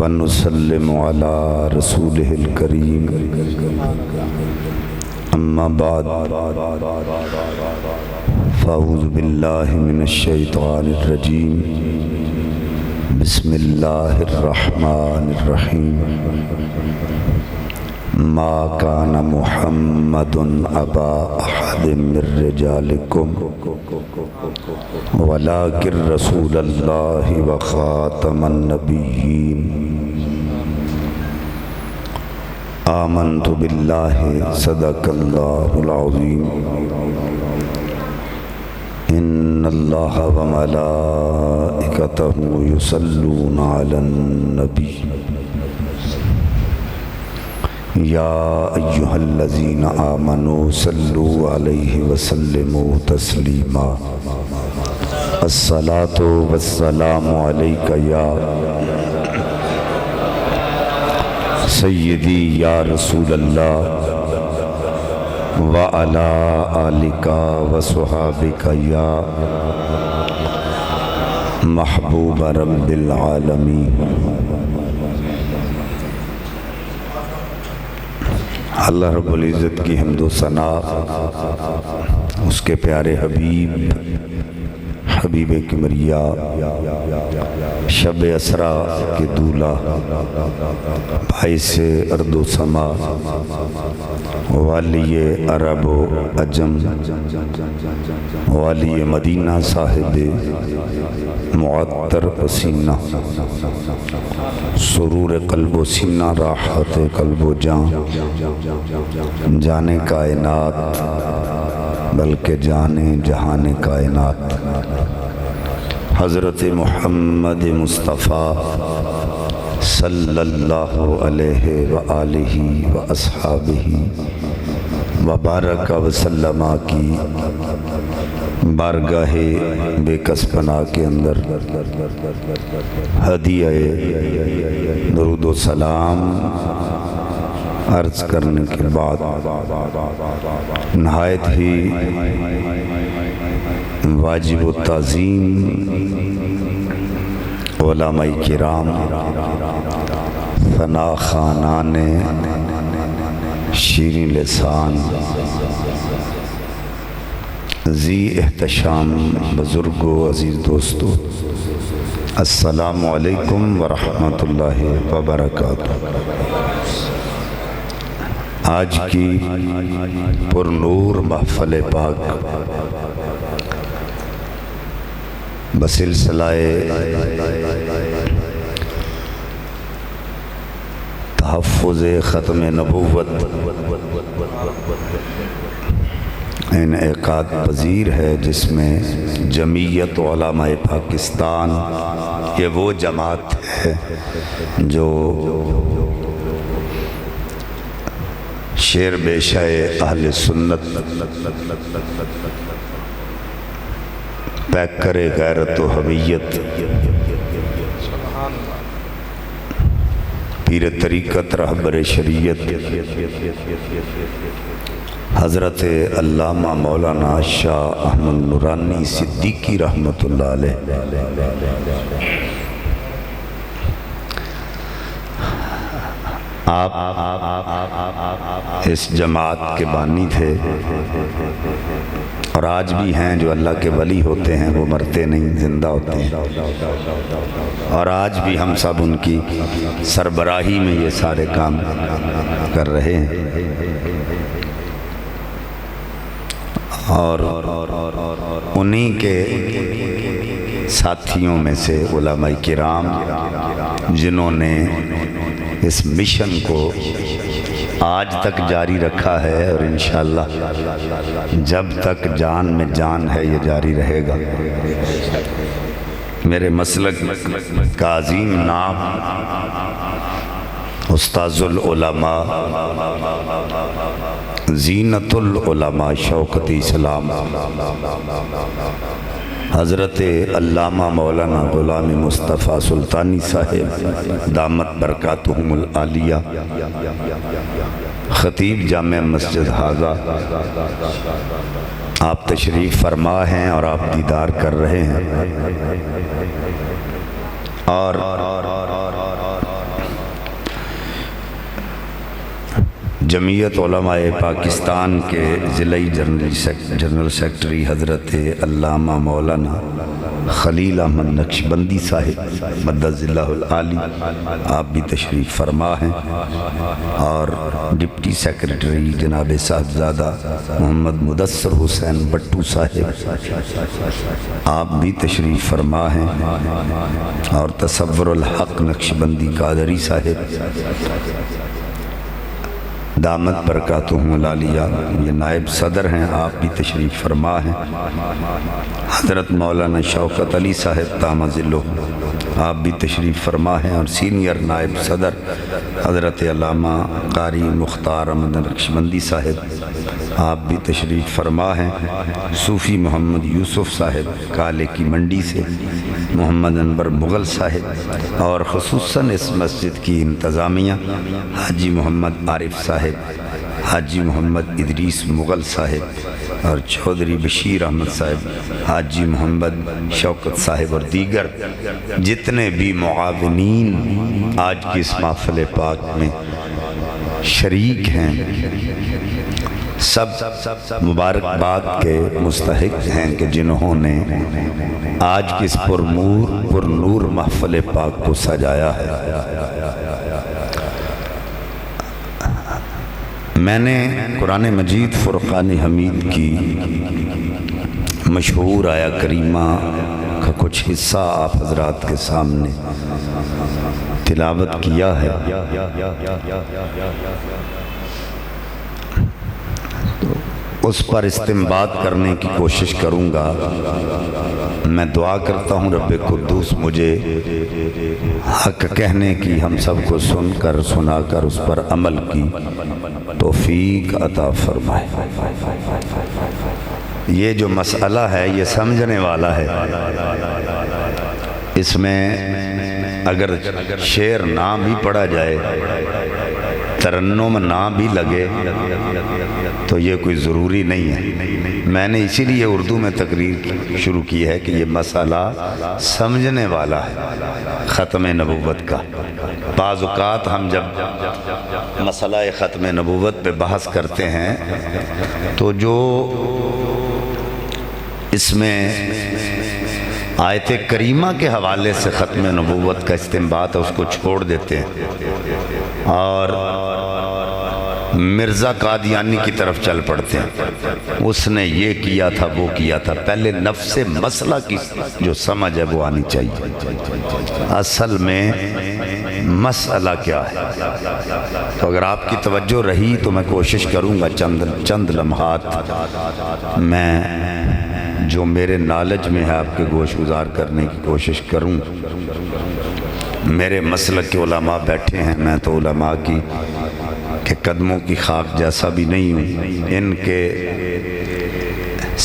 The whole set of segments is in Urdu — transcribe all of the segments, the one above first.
ونسلم على رسوله الكريم اما بعد فاعوذ بالله من الشیطان الرجیم بسم اللہ الرحمن الرحیم ما كان محمد ابا احد من رجالكم ولكن رسول الله وخاتم النبيين آمنت بالله صدق الله العظيم إن الله وملائكته يصلون على النبي يا أيها الذين آمنوا صلوا عليه وسلموا تسليما الصلاة والسلام عليك يا سیدی یا رسول اللہ وعلی آلک وصحابک یا محبوب رب العالمین۔ اللہ رب العزت کی حمد و ثنا اس کے پیارے حبیب کمریا شب اسرا کے دولہ باعث ارض و سما والی عرب و عجم والی مدینہ صاحب معطر پسینہ سرور قلب و سینہ راحت قلب و جان جانے کائنات بلکہ جانے جہان کائنات حضرت محمد مصطفیٰ صلی اللہ علیہ وآلہ واصحابہ وبارک وسلم کی بارگاہ بے کس پناہ کے اندر ہدیہ درود و سلام عرض کرنے کے بعد نہایت ہی واجب و تعظیم علماء کرام ثنا خانان شیریں لسان ذی احتشام بزرگ و عزیز دوستو السلام علیکم ورحمۃ اللہ وبرکاتہ۔ آج کی پر نور محفل پاک بسلسلہ تحفظ ختم نبوت انعقاد پذیر ہے، جس میں جمعیت علماء پاکستان یہ وہ جماعت ہے جو شیر بے شائے اہل سنت پیکر غیرت و حمیت پیر طریقت رہبر شریعت حضرت علامہ مولانا شاہ احمد نورانی صدیقی رحمۃ اللہ علیہ آپ اس جماعت کے بانی تھے اور آج بھی ہیں۔ جو اللہ کے ولی ہوتے ہیں وہ مرتے نہیں، زندہ ہوتے ہیں، اور آج بھی ہم سب ان کی سربراہی میں یہ سارے کام کر رہے ہیں، اور انہی کے ساتھیوں میں سے علماء کرام جنہوں نے اس مشن کو آج تک جاری رکھا ہے، اور انشاءاللہ جب تک جان میں جان ہے یہ جاری رہے گا۔ میرے مسلک کا عظیم نام استاذ العلماء زینت العلماء شوکت اسلام حضرت علامہ مولانا غلام مصطفیٰ سلطانی صاحب دامت برکاتہم العالیہ، خطیب جامع مسجد حاضہ، آپ تشریف فرما ہیں اور آپ دیدار کر رہے ہیں، اور جمعیت علماء پاکستان کے ضلعی جنرل سیکرٹری حضرت علامہ مولانا خلیل احمد نقشبندی صاحب مدد اللہ العالی آپ بھی تشریف فرما ہیں، اور ڈپٹی سیکرٹری جناب صاحبزادہ محمد مدثر حسین بٹو صاحب آپ بھی تشریف فرما ہیں، اور تصور الحق نقشبندی قادری صاحب دامت برکاتہم العالیہ یہ نائب صدر ہیں، آپ بھی تشریف فرما ہیں، حضرت مولانا شوکت علی صاحب دامہ ظلہ آپ بھی تشریف فرما ہیں، اور سینئر نائب صدر حضرت علامہ قاری مختار احمد نقشبندی صاحب آپ بھی تشریف فرما ہیں، صوفی محمد یوسف صاحب کالے کی منڈی سے، محمد انور مغل صاحب، اور خصوصاً اس مسجد کی انتظامیہ حاجی محمد عارف صاحب، حاجی محمد ادریس مغل صاحب، اور چودھری بشیر احمد صاحب، حاجی محمد شوکت صاحب، اور دیگر جتنے بھی معاونین آج کی اس محفل پاک میں شریک ہیں، سب مبارکباد کے مستحق ہیں کہ جنہوں نے آج کی اس پر نور محفل پاک کو سجایا ہے۔ میں نے قرآن مجید فرقان حمید کی مشہور آیا کریمہ کا کچھ حصہ آپ حضرات کے سامنے تلاوت کیا ہے، اس پر استنباط کرنے کی کوشش کروں گا۔ میں دعا کرتا ہوں رب قدوس مجھے حق کہنے کی، ہم سب کو سن کر سنا کر اس پر عمل کی توفیق عطا فرمائے۔ یہ جو مسئلہ ہے یہ سمجھنے والا ہے، اس میں اگر شعر نہ بھی پڑھا جائے، ترنم نہ بھی لگے تو یہ کوئی ضروری نہیں ہے۔ میں نے اسی لیے اردو میں تقریر شروع کی ہے کہ یہ مسئلہ سمجھنے والا ہے ختم نبوت کا۔ بعض اوقات ہم جب مسئلہ ختم نبوت پہ بحث کرتے ہیں تو جو اس میں آیت کریمہ کے حوالے سے ختم نبوت کا استنباط ہے اس کو چھوڑ دیتے ہیں اور مرزا قادیانی کی طرف چل پڑتے ہیں، اس نے یہ کیا تھا وہ کیا تھا۔ پہلے نفس مسئلہ کی جو سمجھ ہے وہ آنی چاہیے، اصل میں مسئلہ کیا ہے۔ تو اگر آپ کی توجہ رہی تو میں کوشش کروں گا چند لمحات میں جو میرے نالج میں ہے آپ کے گوش گزار کرنے کی کوشش کروں۔ میرے مسلک کے علماء بیٹھے ہیں، میں تو علماء کی کہ قدموں کی خاک جیسا بھی نہیں ہوں، ان کے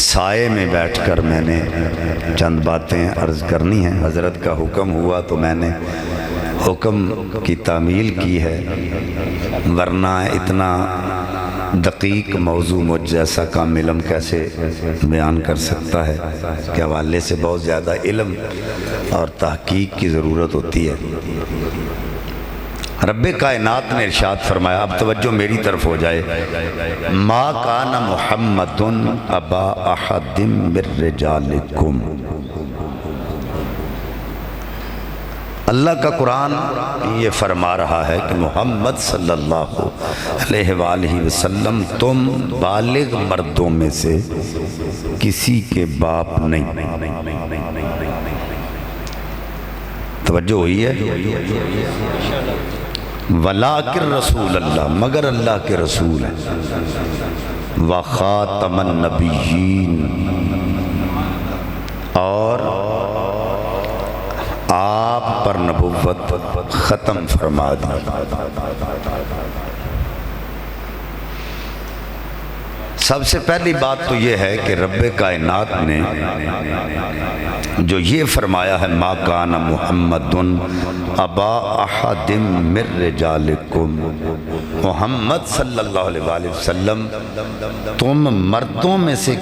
سائے میں بیٹھ کر میں نے چند باتیں عرض کرنی ہیں۔ حضرت کا حکم ہوا تو میں نے حکم کی تعمیل کی ہے، ورنہ اتنا دقیق موضوع مجھ جیسا کام علم کیسے بیان کر سکتا ہے کہ حوالے سے بہت زیادہ علم اور تحقیق کی ضرورت ہوتی ہے۔ رب کائنات نے ارشاد فرمایا، اب توجہ میری طرف ہو جائے، ما کان محمد ابا احد من رجالکم۔ اللہ کا قرآن یہ فرما رہا ہے کہ محمد صلی اللہ علیہ وآلہ وسلم تم بالغ مردوں میں سے کسی کے باپ نہیں۔ توجہ ہوئی ہے؟ ولیکن رسول اللہ، مگر اللہ کے رسول ہیں، وخاتم النبیین، اور آپ پر نبوت ختم فرما دی۔ سب سے پہلی بات تو یہ ہے کہ رب کائنات نے جو یہ فرمایا ہے ما کان محمد ابا احد من رجالکم، محمد صلی اللہ علیہ وآلہ وسلم تم مردوں میں سے،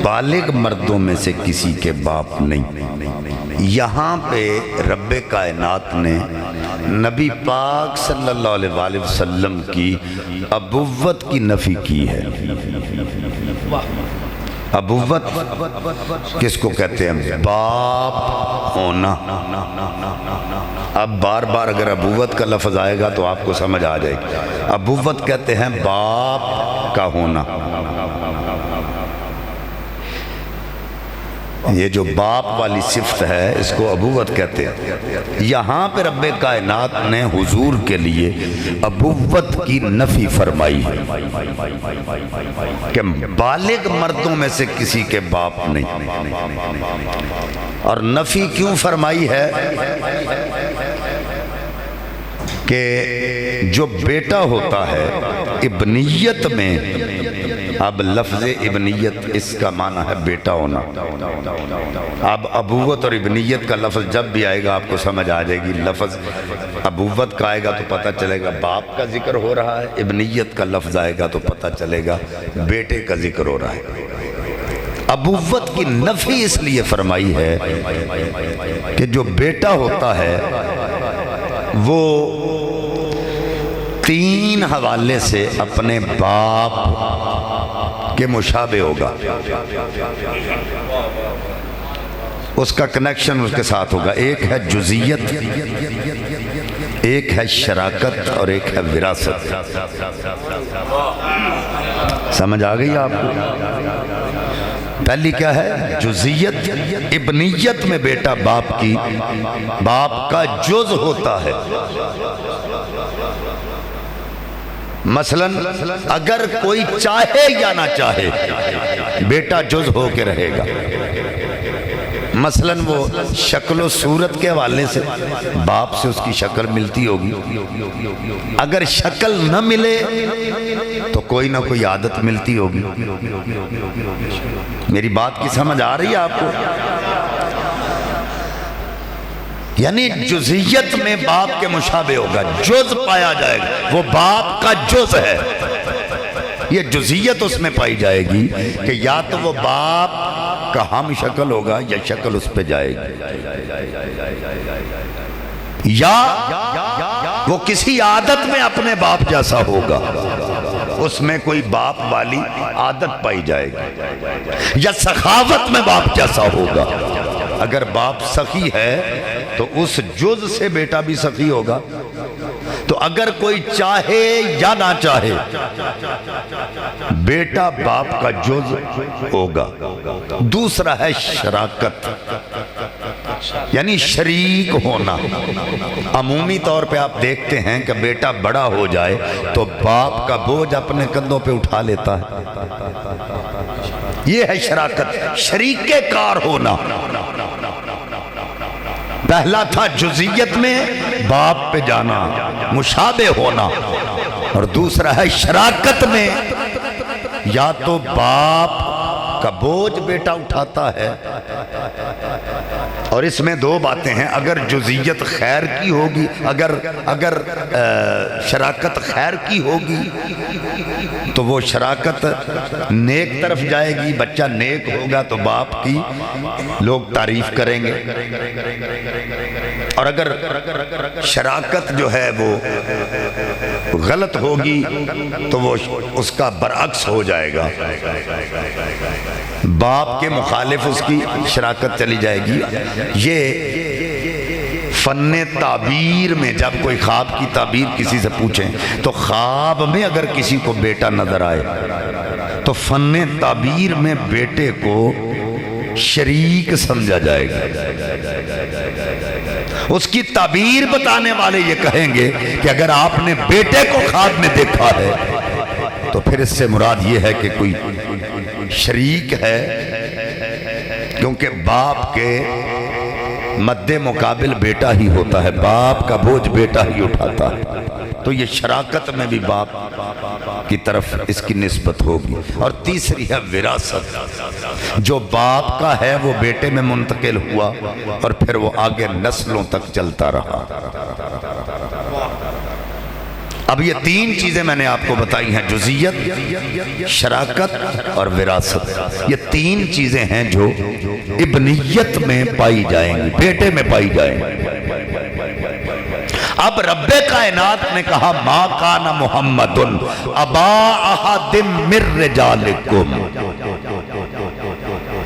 بالغ مردوں میں سے کسی کے باپ نہیں۔ یہاں پہ رب کائنات نے نبی پاک صلی اللہ علیہ وسلم کی ابوت کی نفی کی ہے۔ ابوت کس کو کہتے ہیں؟ باپ ہونا۔ اب بار بار اگر ابوت کا لفظ آئے گا تو آپ کو سمجھ آ جائے گی۔ ابوت کہتے ہیں باپ کا ہونا۔ یہ جو باپ والی صفت ہے اس کو ابوت کہتے ہیں۔ یہاں پہ رب کائنات نے حضور کے لیے ابوت کی نفی فرمائی ہے کہ بالغ مردوں میں سے کسی کے باپ نہیں۔ اور نفی کیوں فرمائی ہے کہ جو بیٹا ہوتا ہے ابنیت میں، اب لفظ ابنیت اس کا معنی ہے بیٹا ہونا۔ اب ابوت اور ابنیت کا لفظ جب بھی آئے گا آپ کو سمجھ آ جائے گی۔ لفظ ابوت کا آئے گا تو پتہ چلے گا باپ کا ذکر ہو رہا ہے، ابنیت کا لفظ آئے گا تو پتہ چلے گا بیٹے کا ذکر ہو رہا ہے۔ ابوت کی نفی اس لیے فرمائی ہے کہ جو بیٹا ہوتا ہے وہ تین حوالے سے اپنے باپ کے مشابہ ہوگا، اس کا کنیکشن اس کے ساتھ ہوگا۔ ایک ہے جزئیت، ایک ہے شراکت اور ایک ہے وراثت۔ سمجھ آ گئی آپ کو؟ پہلی کیا ہے؟ جزئیت۔ ابنیت میں بیٹا باپ کا جز ہوتا ہے۔ مثلا اگر کوئی چاہے یا نہ چاہے بیٹا جز ہو کے رہے گا۔ مثلا وہ شکل و صورت کے حوالے سے باپ سے اس کی شکل ملتی ہوگی، اگر شکل نہ ملے تو کوئی نہ کوئی عادت ملتی ہوگی۔ میری بات کی سمجھ آ رہی ہے آپ کو؟ یعنی جزئیت میں باپ کے مشابہ ہوگا، جز پایا جائے گا، وہ باپ کا جز ہے۔ یہ جزئیت اس میں پائی جائے گی کہ یا تو وہ باپ کا ہم شکل ہوگا یا شکل اس پہ جائے گی، یا وہ کسی عادت میں اپنے باپ جیسا ہوگا، اس میں کوئی باپ والی عادت پائی جائے گی، یا سخاوت میں باپ جیسا ہوگا۔ اگر باپ سخی ہے تو اس جز سے بیٹا بھی سخی ہوگا۔ تو اگر کوئی چاہے یا نہ چاہے بیٹا باپ کا جز ہوگا۔ دوسرا ہے شراکت، یعنی شریک ہونا۔ عمومی طور پہ آپ دیکھتے ہیں کہ بیٹا بڑا ہو جائے تو باپ کا بوجھ اپنے کندھوں پہ اٹھا لیتا ہے۔ یہ ہے شراکت، شریک کار ہونا۔ پہلا تھا جزئیت میں باپ پہ جانا، مشابہ ہونا، اور دوسرا ہے شراکت میں یا تو باپ کا بوجھ بیٹا اٹھاتا ہے، اور اس میں دو باتیں ہیں۔ اگر جزئیت خیر کی ہوگی، اگر شراکت خیر کی ہوگی تو وہ شراکت نیک طرف جائے گی، بچہ نیک ہوگا تو باپ کی لوگ تعریف کریں گے، اور اگر شراکت جو ہے وہ غلط ہوگی تو وہ اس کا برعکس ہو جائے گا، باپ کے مخالف اس کی شراکت چلی جائے گی۔ یہ فن تعبیر میں جب کوئی خواب کی تعبیر کسی سے پوچھیں تو خواب میں اگر کسی کو بیٹا نظر آئے تو فن تعبیر میں بیٹے کو شریک سمجھا جائے گا۔ اس کی تعبیر بتانے والے یہ کہیں گے کہ اگر آپ نے بیٹے کو خواب میں دیکھا ہے تو پھر اس سے مراد یہ ہے کہ کوئی شریک ہے، کیونکہ باپ کے مد مقابل بیٹا ہی ہوتا ہے، باپ کا بوجھ بیٹا ہی اٹھاتا ہے، تو یہ شراکت میں بھی باپ کی طرف اس کی نسبت ہوگی۔ اور تیسری ہے وراثت، جو باپ کا ہے وہ بیٹے میں منتقل ہوا اور پھر وہ آگے نسلوں تک چلتا رہا۔ اب یہ تین چیزیں میں نے آپ کو بتائی ہیں، جزئیت، شراکت اور وراثت۔ یہ تین چیزیں ہیں جو ابنیت میں پائی جائیں گی، بیٹے میں پائی جائیں گی۔ اب رب کائنات نے کہا ما کان محمد ابا احد من رجالکم،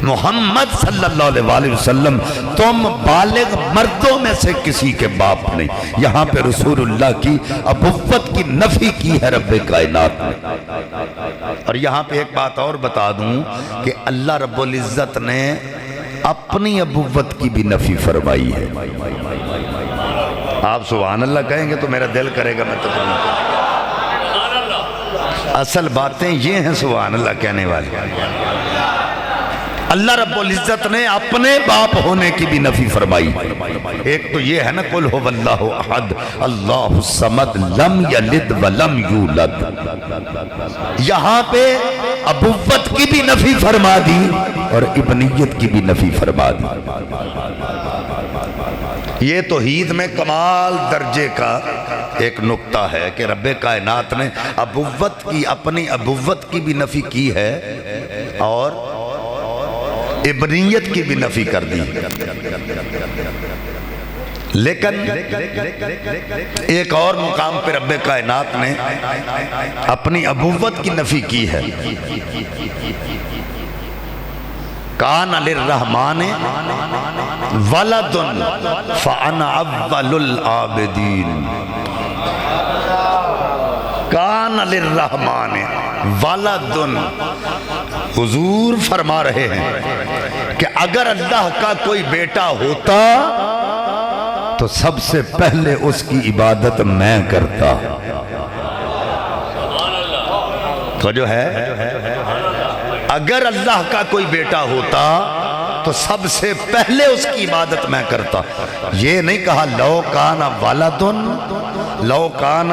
محمد صلی اللہ علیہ وسلم تم بالغ مردوں میں سے کسی کے باپ نہیں۔ یہاں پہ رسول اللہ کی ابوت کی نفی کی ہے رب کائنات نے۔ اور یہاں پہ ایک بات اور بتا دوں کہ اللہ رب العزت نے اپنی ابوت کی بھی نفی فرمائی ہے۔ آپ سبحان اللہ کہیں گے تو میرا دل کرے گا میں تو کہوں گا۔ اصل باتیں یہ ہیں سبحان اللہ کہنے والی۔ اللہ رب العزت نے اپنے باپ ہونے کی بھی نفی فرمائی۔ ایک تو یہ ہے نا قل هو اللہ احد اللہ الصمد لم یلد ولم یولد، یہاں پہ ابوت کی بھی نفی فرما دی اور ابنیت کی بھی نفی فرما دی۔ یہ توحید میں کمال درجے کا ایک نقطہ ہے کہ رب کائنات نے ابوت کی اپنی ابوت کی بھی نفی کی ہے اور ابنیت کی بھی نفی کر دی۔ لیکن ایک اور مقام پہ رب کائنات نے اپنی ابوت کی نفی کی ہے۔ کان للرحمن ولد فانا اول العابدین، کان للرحمن ولد، حضور فرما رہے ہیں کہ اگر اللہ کا کوئی بیٹا ہوتا تو سب سے پہلے اس کی عبادت میں کرتا۔ تو جو ہے اگر اللہ کا کوئی بیٹا ہوتا تو سب سے پہلے اس کی عبادت میں کرتا۔ یہ نہیں کہا لو کان ولد لو کان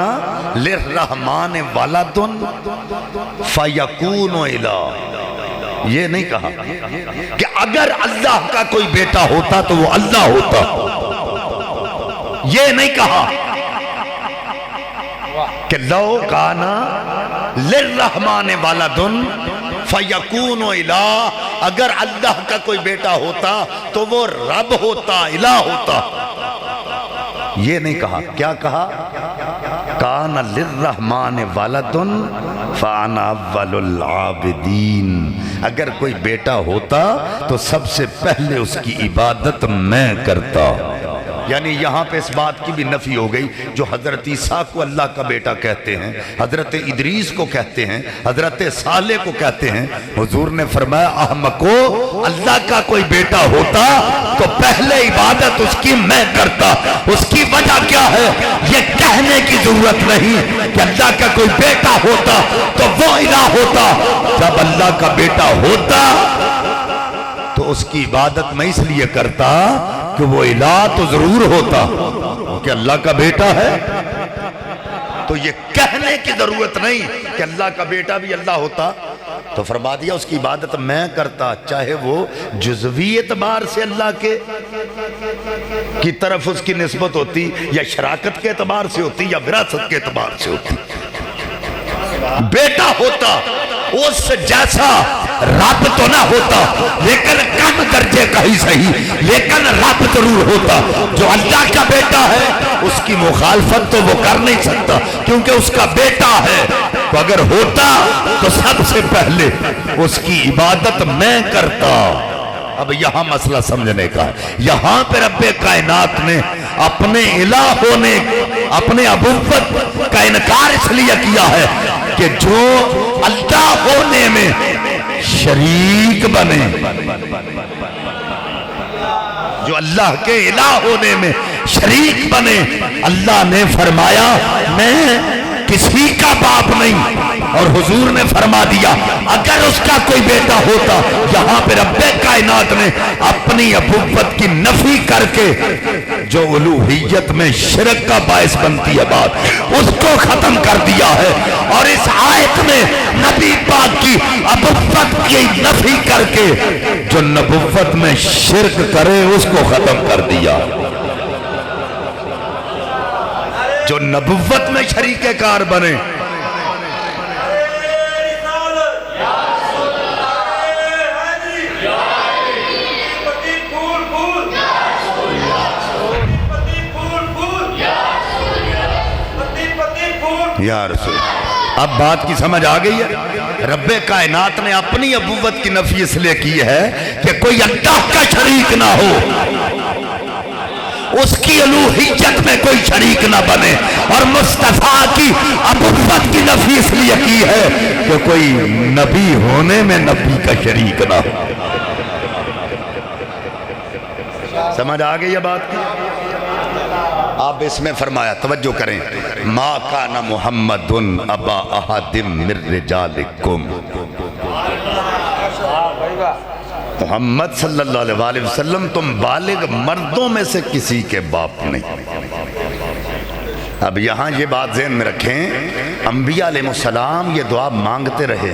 للرحمن ولد فیکون الہ، یہ نہیں کہا کہ اگر اللہ کا کوئی بیٹا ہوتا تو وہ اللہ ہوتا، یہ نہیں کہا کہ لو کان للرحمن ولد فیکون الہ، اگر اللہ کا کوئی بیٹا ہوتا تو وہ رب ہوتا، الہ ہوتا، یہ نہیں کہا۔ کیا کہا؟ کان للرحمن ولد فانا اول العابدین، اگر کوئی بیٹا ہوتا تو سب سے پہلے اس کی عبادت میں کرتا۔ یعنی یہاں پہ اس بات کی بھی نفی ہو گئی، جو حضرت عیسیٰ کو اللہ کا بیٹا کہتے ہیں، حضرت ادریس کو کہتے ہیں، حضرت صالح کو کہتے ہیں، حضور نے فرمایا احمقو، اللہ کا کوئی بیٹا ہوتا تو پہلے عبادت اس کی میں کرتا۔ اس کی وجہ کیا ہے؟ یہ کہنے کی ضرورت نہیں کہ اللہ کا کوئی بیٹا ہوتا تو وہ الہ ہوتا۔ جب اللہ کا بیٹا ہوتا تو اس کی عبادت میں اس لیے کرتا کہ وہ الہ تو ضرور ہوتا کہ اللہ کا بیٹا ہے۔ تو یہ کہنے کی ضرورت نہیں کہ اللہ کا بیٹا بھی اللہ ہوتا، تو فرما دیا اس کی عبادت میں کرتا، چاہے وہ جزوی اعتبار سے اللہ کے کی طرف اس کی نسبت ہوتی یا شراکت کے اعتبار سے ہوتی یا وراثت کے اعتبار سے ہوتی۔ بیٹا ہوتا اس جیسا رب تو نہ ہوتا لیکن کم درجے کا ہی صحیح، لیکن رب ضرور ہوتا۔ جو اللہ کا بیٹا ہے اس کی مخالفت تو وہ کر نہیں سکتا کیونکہ اس کا بیٹا ہے، تو اگر ہوتا تو سب سے پہلے اس کی عبادت میں کرتا۔ اب یہاں مسئلہ سمجھنے کا ہے، یہاں پہ رب کائنات نے اپنے الہ ہونے، اپنے ابوت کا انکار اس لیے کیا ہے کہ جو اللہ ہونے میں شریک بنے، جو اللہ کے الہ ہونے میں شریک بنے، اللہ نے فرمایا میں کسی کا باپ نہیں، اور حضور نے فرما دیا اگر اس کا کوئی بیٹا ہوتا۔ یہاں پہ رب کائنات نے اپنی ابوت کی نفی کر کے جو الوہیت میں شرک کا باعث بنتی ہے بات، اس کو ختم کر دیا ہے، اور اس آیت میں نبی پاک کی ابوت کی نفی کر کے جو نبوت میں شرک کرے اس کو ختم کر دیا۔ جو نبوت میں شریک کار بنے، یا رسول۔ اب بات کی سمجھ آ گئی ہے؟ رب کائنات نے اپنی ابوت کی نفی اس لیے کی ہے کہ کوئی اللہ کا شریک نہ ہو، اس کی الوہیت میں کوئی شریک نہ بنے، اور مصطفیٰ کی ابوت کی نفی اس لیے کی ہے کہ کوئی نبی ہونے میں نبی کا شریک نہ ہو۔ سمجھ آ گئی یہ بات کی؟ آپ اس میں فرمایا، توجہ کریں، ما کان محمد ابا احد من رجالکم، محمد صلی اللہ علیہ وسلم تم بالغ مردوں میں سے کسی کے باپ نہیں۔ اب یہاں یہ بات ذہن میں رکھیں، انبیاء علیہ السلام یہ دعا مانگتے رہے۔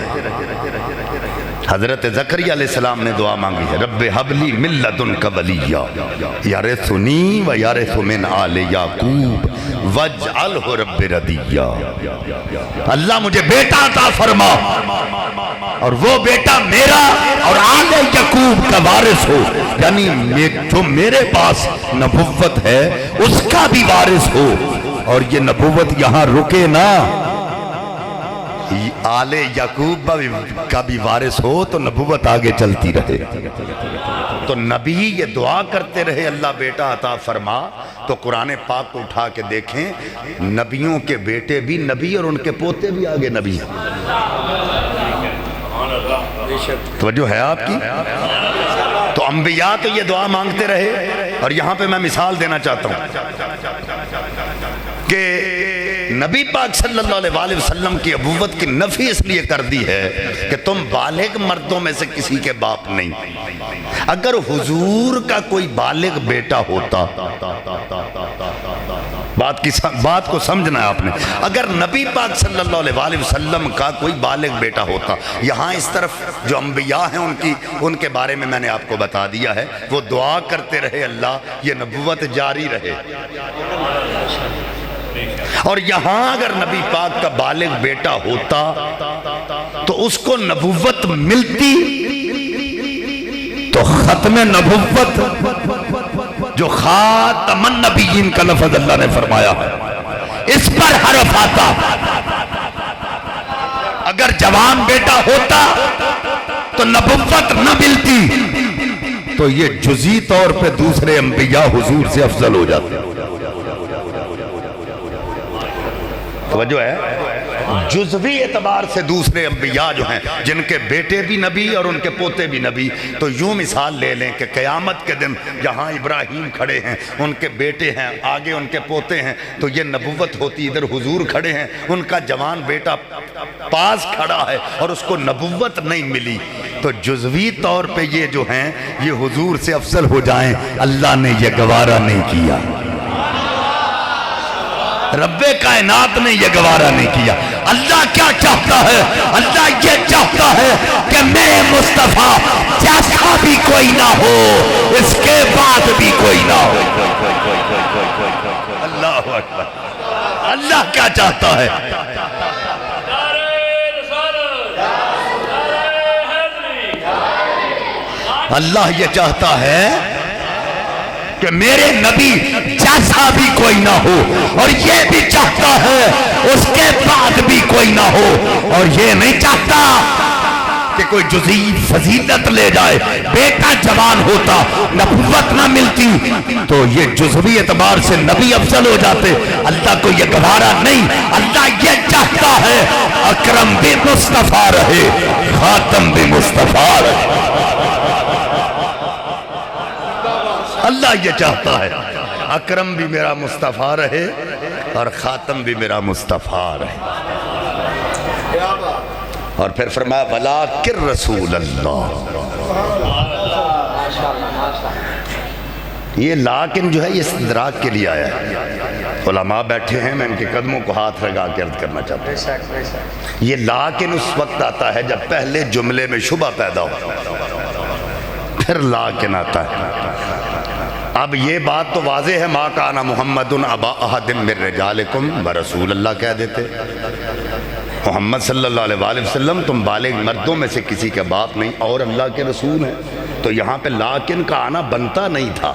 حضرت زکریا علیہ السلام نے دعا مانگی ہے، رب حب لی من لدنک ولیہ یرثنی و یرث من آل یعقوب واجعلہ رب ردیہ، اللہ مجھے بیٹا عطا فرما اور وہ بیٹا میرا اور آل یعقوب کا وارث ہو، یعنی جو میرے پاس نبوت ہے اس کا بھی وارث ہو، اور یہ نبوت یہاں رکے نا، آل یعقوب کا بھی وارث ہو تو نبوت آگے چلتی رہے۔ تو نبی یہ دعا کرتے رہے اللہ بیٹا عطا فرما، تو قرآن پاک کو اٹھا کے دیکھیں، نبیوں کے بیٹے بھی نبی اور ان کے پوتے بھی آگے نبی ہیں۔ توجہ ہے آپ کی؟ تو انبیاء تو یہ دعا مانگتے رہے، اور یہاں پہ میں مثال دینا چاہتا ہوں کہ نبی پاک صلی اللہ علیہ وسلم کی ابوت کی نفی اس لیے کر دی ہے کہ تم بالغ مردوں میں سے کسی کے باپ نہیں۔ اگر حضور کا کوئی بالغ بیٹا ہوتا، بات کو سمجھنا ہے آپ نے، اگر نبی پاک صلی اللہ علیہ وسلم کا کوئی بالغ بیٹا ہوتا، یہاں اس طرف جو انبیاء ہیں ان کے بارے میں نے آپ کو بتا دیا ہے، وہ دعا کرتے رہے اللہ یہ نبوت جاری رہے، اور یہاں اگر نبی پاک کا بالغ بیٹا ہوتا تو اس کو نبوت ملتی، تو ختم نبوت جو خاتم النبیین کا لفظ اللہ نے فرمایا اس پر حرف آتا۔ اگر جوان بیٹا ہوتا تو نبوت نہ ملتی، تو یہ جزئی طور پہ دوسرے انبیاء حضور سے افضل ہو جاتے۔ توجہ ہے؟ جزوی اعتبار سے دوسرے انبیاء جو ہیں جن کے بیٹے بھی نبی اور ان کے پوتے بھی نبی، تو یوں مثال لے لیں کہ قیامت کے دن جہاں ابراہیم کھڑے ہیں ان کے بیٹے ہیں، آگے ان کے پوتے ہیں، تو یہ نبوت ہوتی، ادھر حضور کھڑے ہیں ان کا جوان بیٹا پاس کھڑا ہے اور اس کو نبوت نہیں ملی، تو جزوی طور پہ یہ جو ہیں یہ حضور سے افضل ہو جائیں، اللہ نے یہ گوارا نہیں کیا، رب کائنات نے یہ گوارا نہیں کیا۔ اللہ کیا چاہتا ہے؟ اللہ یہ چاہتا ہے کہ میرے مصطفیٰ جیسا بھی کوئی نہ ہو، اس کے بعد بھی کوئی نہ ہو۔ اللہ اکبر، اللہ کیا چاہتا ہے؟ اللہ یہ چاہتا ہے کہ میرے نبی جیسا بھی کوئی نہ ہو، اور یہ بھی چاہتا ہے اس کے بعد بھی کوئی نہ ہو، اور یہ نہیں چاہتا کہ کوئی جزئی فضیلت لے جائے، بیٹا جوان ہوتا نبوت نہ ملتی تو یہ جزوی اعتبار سے نبی افضل ہو جاتے، اللہ کو یہ گوارا نہیں، اللہ یہ چاہتا ہے اکرم بھی مصطفیٰ رہے، خاتم بھی مصطفیٰ رہے، اللہ یہ چاہتا ہے اکرم بھی میرا مصطفیٰ رہے اور خاتم بھی میرا مصطفیٰ رہے۔ اور پھر فرمایا وَلَٰكِن رسول اللہ، یہ لیکن جو ہے یہ استدراک کے لیے آیا ہے، علماء بیٹھے ہیں، میں ان کے قدموں کو ہاتھ لگا کے عرض کرنا چاہتا ہوں، یہ لیکن اس وقت آتا ہے جب پہلے جملے میں شبہ پیدا ہو، پھر لیکن آتا ہے۔ اب یہ بات تو واضح ہے، ما کان محمد ابا احد من رجالکم برسول اللہ کہہ دیتے، محمد صلی اللہ علیہ وسلم تم بالغ مردوں میں سے کسی کے باپ نہیں اور اللہ کے رسول ہیں، تو یہاں پہ لیکن کا آنا بنتا نہیں تھا،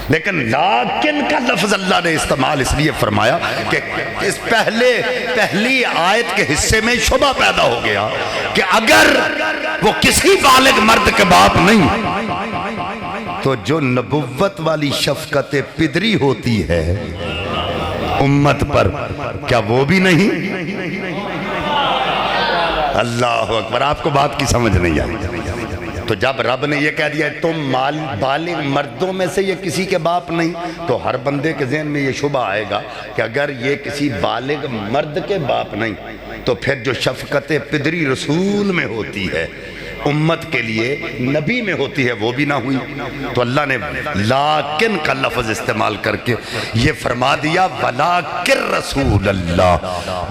لیکن لیکن کا لفظ اللہ نے استعمال اس لیے فرمایا کہ اس پہلی آیت کے حصے میں شبہ پیدا ہو گیا کہ اگر وہ کسی بالغ مرد کے باپ نہیں تو جو نبوت والی شفقت پدری ہوتی ہے امت پر، کیا وہ بھی نہیں؟ اللہ اکبر، آپ کو بات کی سمجھ نہیں آئی۔ تو جب رب نے یہ کہہ دیا تم بالغ مردوں میں سے یہ کسی کے باپ نہیں، تو ہر بندے کے ذہن میں یہ شبہ آئے گا کہ اگر یہ کسی بالغ مرد کے باپ نہیں تو پھر جو شفقت پدری رسول میں ہوتی ہے امت کے لیے نبی میں ہوتی ہے وہ بھی نہ ہوئی۔ تو اللہ نے لیکن کا لفظ استعمال کر کے یہ فرما دیا ولیکن رسول اللہ،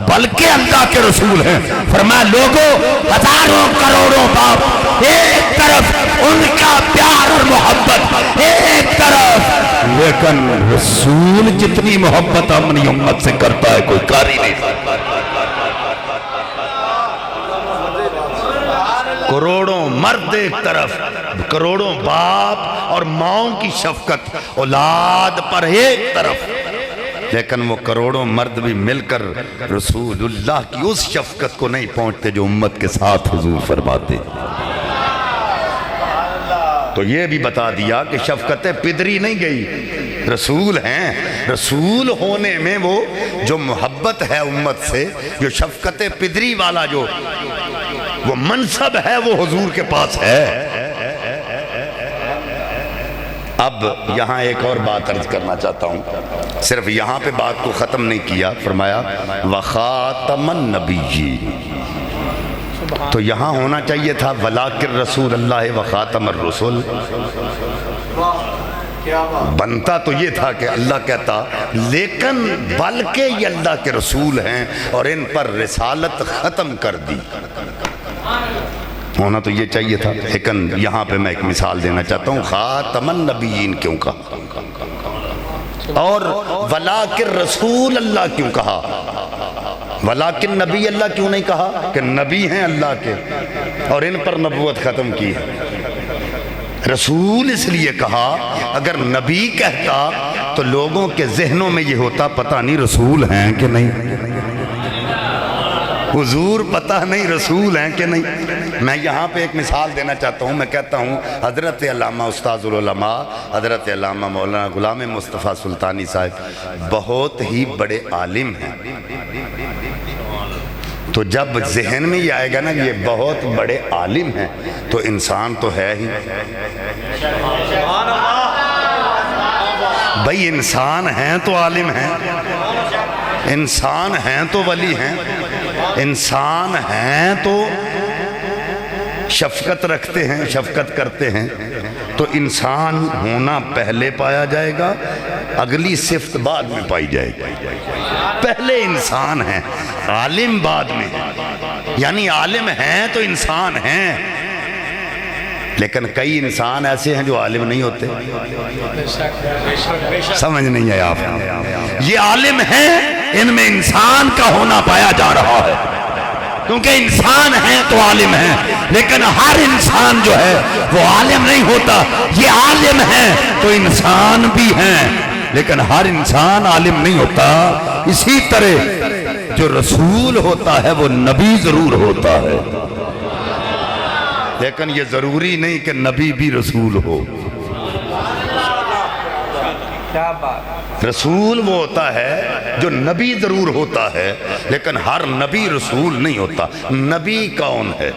بلکہ اللہ کے رسول ہیں۔ فرمایا لوگوں ہزاروں کروڑوں باپ ایک طرف، ان کا پیار اور محبت ایک طرف، لیکن رسول جتنی محبت اپنی امت سے کرتا ہے کوئی کر ہی نہیں سکتا۔ کروڑوں مرد ایک طرف، کروڑوں باپ اور ماؤں کی شفقت اولاد پر ایک طرف، لیکن وہ کروڑوں مرد بھی مل کر رسول اللہ کی اس شفقت کو نہیں پہنچتے جو امت کے ساتھ حضور فرماتے۔ تو یہ بھی بتا دیا کہ شفقت پدری نہیں گئی، رسول ہیں۔ رسول ہونے میں وہ جو محبت ہے امت سے، جو شفقت پدری والا جو وہ منصب ہے وہ حضور کے پاس ہے۔ اب یہاں ایک اور بات عرض کرنا چاہتا ہوں، صرف یہاں پہ بات کو ختم نہیں کیا، فرمایا وخاتم النبیین، تو یہاں ہونا چاہیے تھا ولیکن رسول اللہ وخاتم الرسل، بنتا تو یہ تھا کہ اللہ کہتا لیکن بلکہ یہ اللہ کے رسول ہیں اور ان پر رسالت ختم کر دی، ہونا تو یہ چاہیے تھا۔ لیکن یہاں پہ میں ایک مثال دینا چاہتا ہوں، خاتم النبیین کیوں کہا اور ولیکن رسول اللہ کیوں کہا، ولیکن نبی اللہ کیوں نہیں کہا کہ نبی ہیں اللہ کے اور ان پر نبوت ختم کی ہے۔ رسول اس لیے کہا، اگر نبی کہتا تو لوگوں کے ذہنوں میں یہ ہوتا پتہ نہیں رسول ہیں کہ نہیں، حضور پتہ نہیں رسول ہیں کہ نہیں۔ میں یہاں پہ ایک مثال دینا چاہتا ہوں، میں کہتا ہوں حضرت علامہ استاذ العلماء حضرت علامہ مولانا غلام مصطفیٰ سلطانی صاحب بہت ہی بڑے عالم ہیں، تو جب ذہن میں یہ آئے گا نا یہ بہت بڑے عالم ہیں تو انسان تو ہے ہی، بھئی انسان ہیں تو عالم ہیں، انسان ہیں تو ولی ہیں، انسان ہیں تو شفقت رکھتے ہیں، شفقت کرتے ہیں، تو انسان ہونا پہلے پایا جائے گا، اگلی صفت بعد میں پائی جائے گی۔ پہلے انسان ہیں، عالم بعد میں، یعنی عالم ہیں تو انسان ہیں، لیکن کئی انسان ایسے ہیں جو عالم نہیں ہوتے، سمجھ نہیں ہے آپ، یہ عالم ہیں، ان میں انسان کا ہونا پایا جا رہا ہے، کیونکہ انسان ہیں تو عالم ہیں، لیکن ہر انسان جو ہے وہ عالم نہیں ہوتا، یہ عالم ہیں تو انسان بھی ہیں، لیکن ہر انسان عالم نہیں ہوتا۔ اسی طرح جو رسول ہوتا ہے وہ نبی ضرور ہوتا ہے، لیکن یہ ضروری نہیں کہ نبی بھی رسول ہو۔ رسول وہ ہوتا ہے جو نبی ضرور ہوتا ہے، لیکن ہر نبی رسول نہیں ہوتا۔ نبی کون ہے؟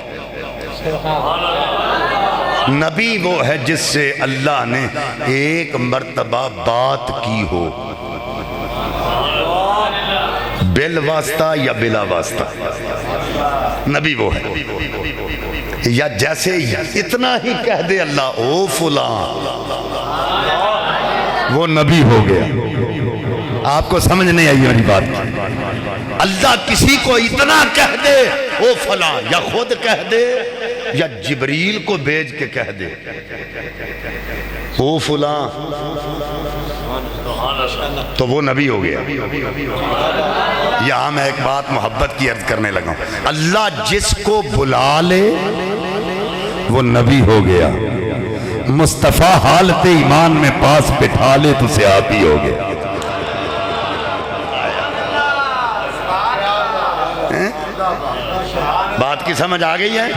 نبی وہ ہے جس سے اللہ نے ایک مرتبہ بات کی ہو، بالواسطہ یا بلا واسطہ، نبی وہ ہے۔ یا جیسے اتنا ہی کہہ دے اللہ او فلاں، وہ نبی ہو گیا۔ آپ کو سمجھ نہیں آئی میری بات؟ اللہ کسی کو اتنا کہہ دے او فلاں، یا خود کہہ دے یا جبریل کو بھیج کے کہہ دے او فلاں، تو وہ نبی ہو گیا۔ یہاں میں ایک بات محبت کی عرض کرنے لگا ہوں، اللہ جس کو بلا لے وہ نبی ہو گیا، مصطفیٰ حالت ایمان میں پاس بٹھا لے تو صحابی ہو گیا. بات کی سمجھ آ گئی ہے؟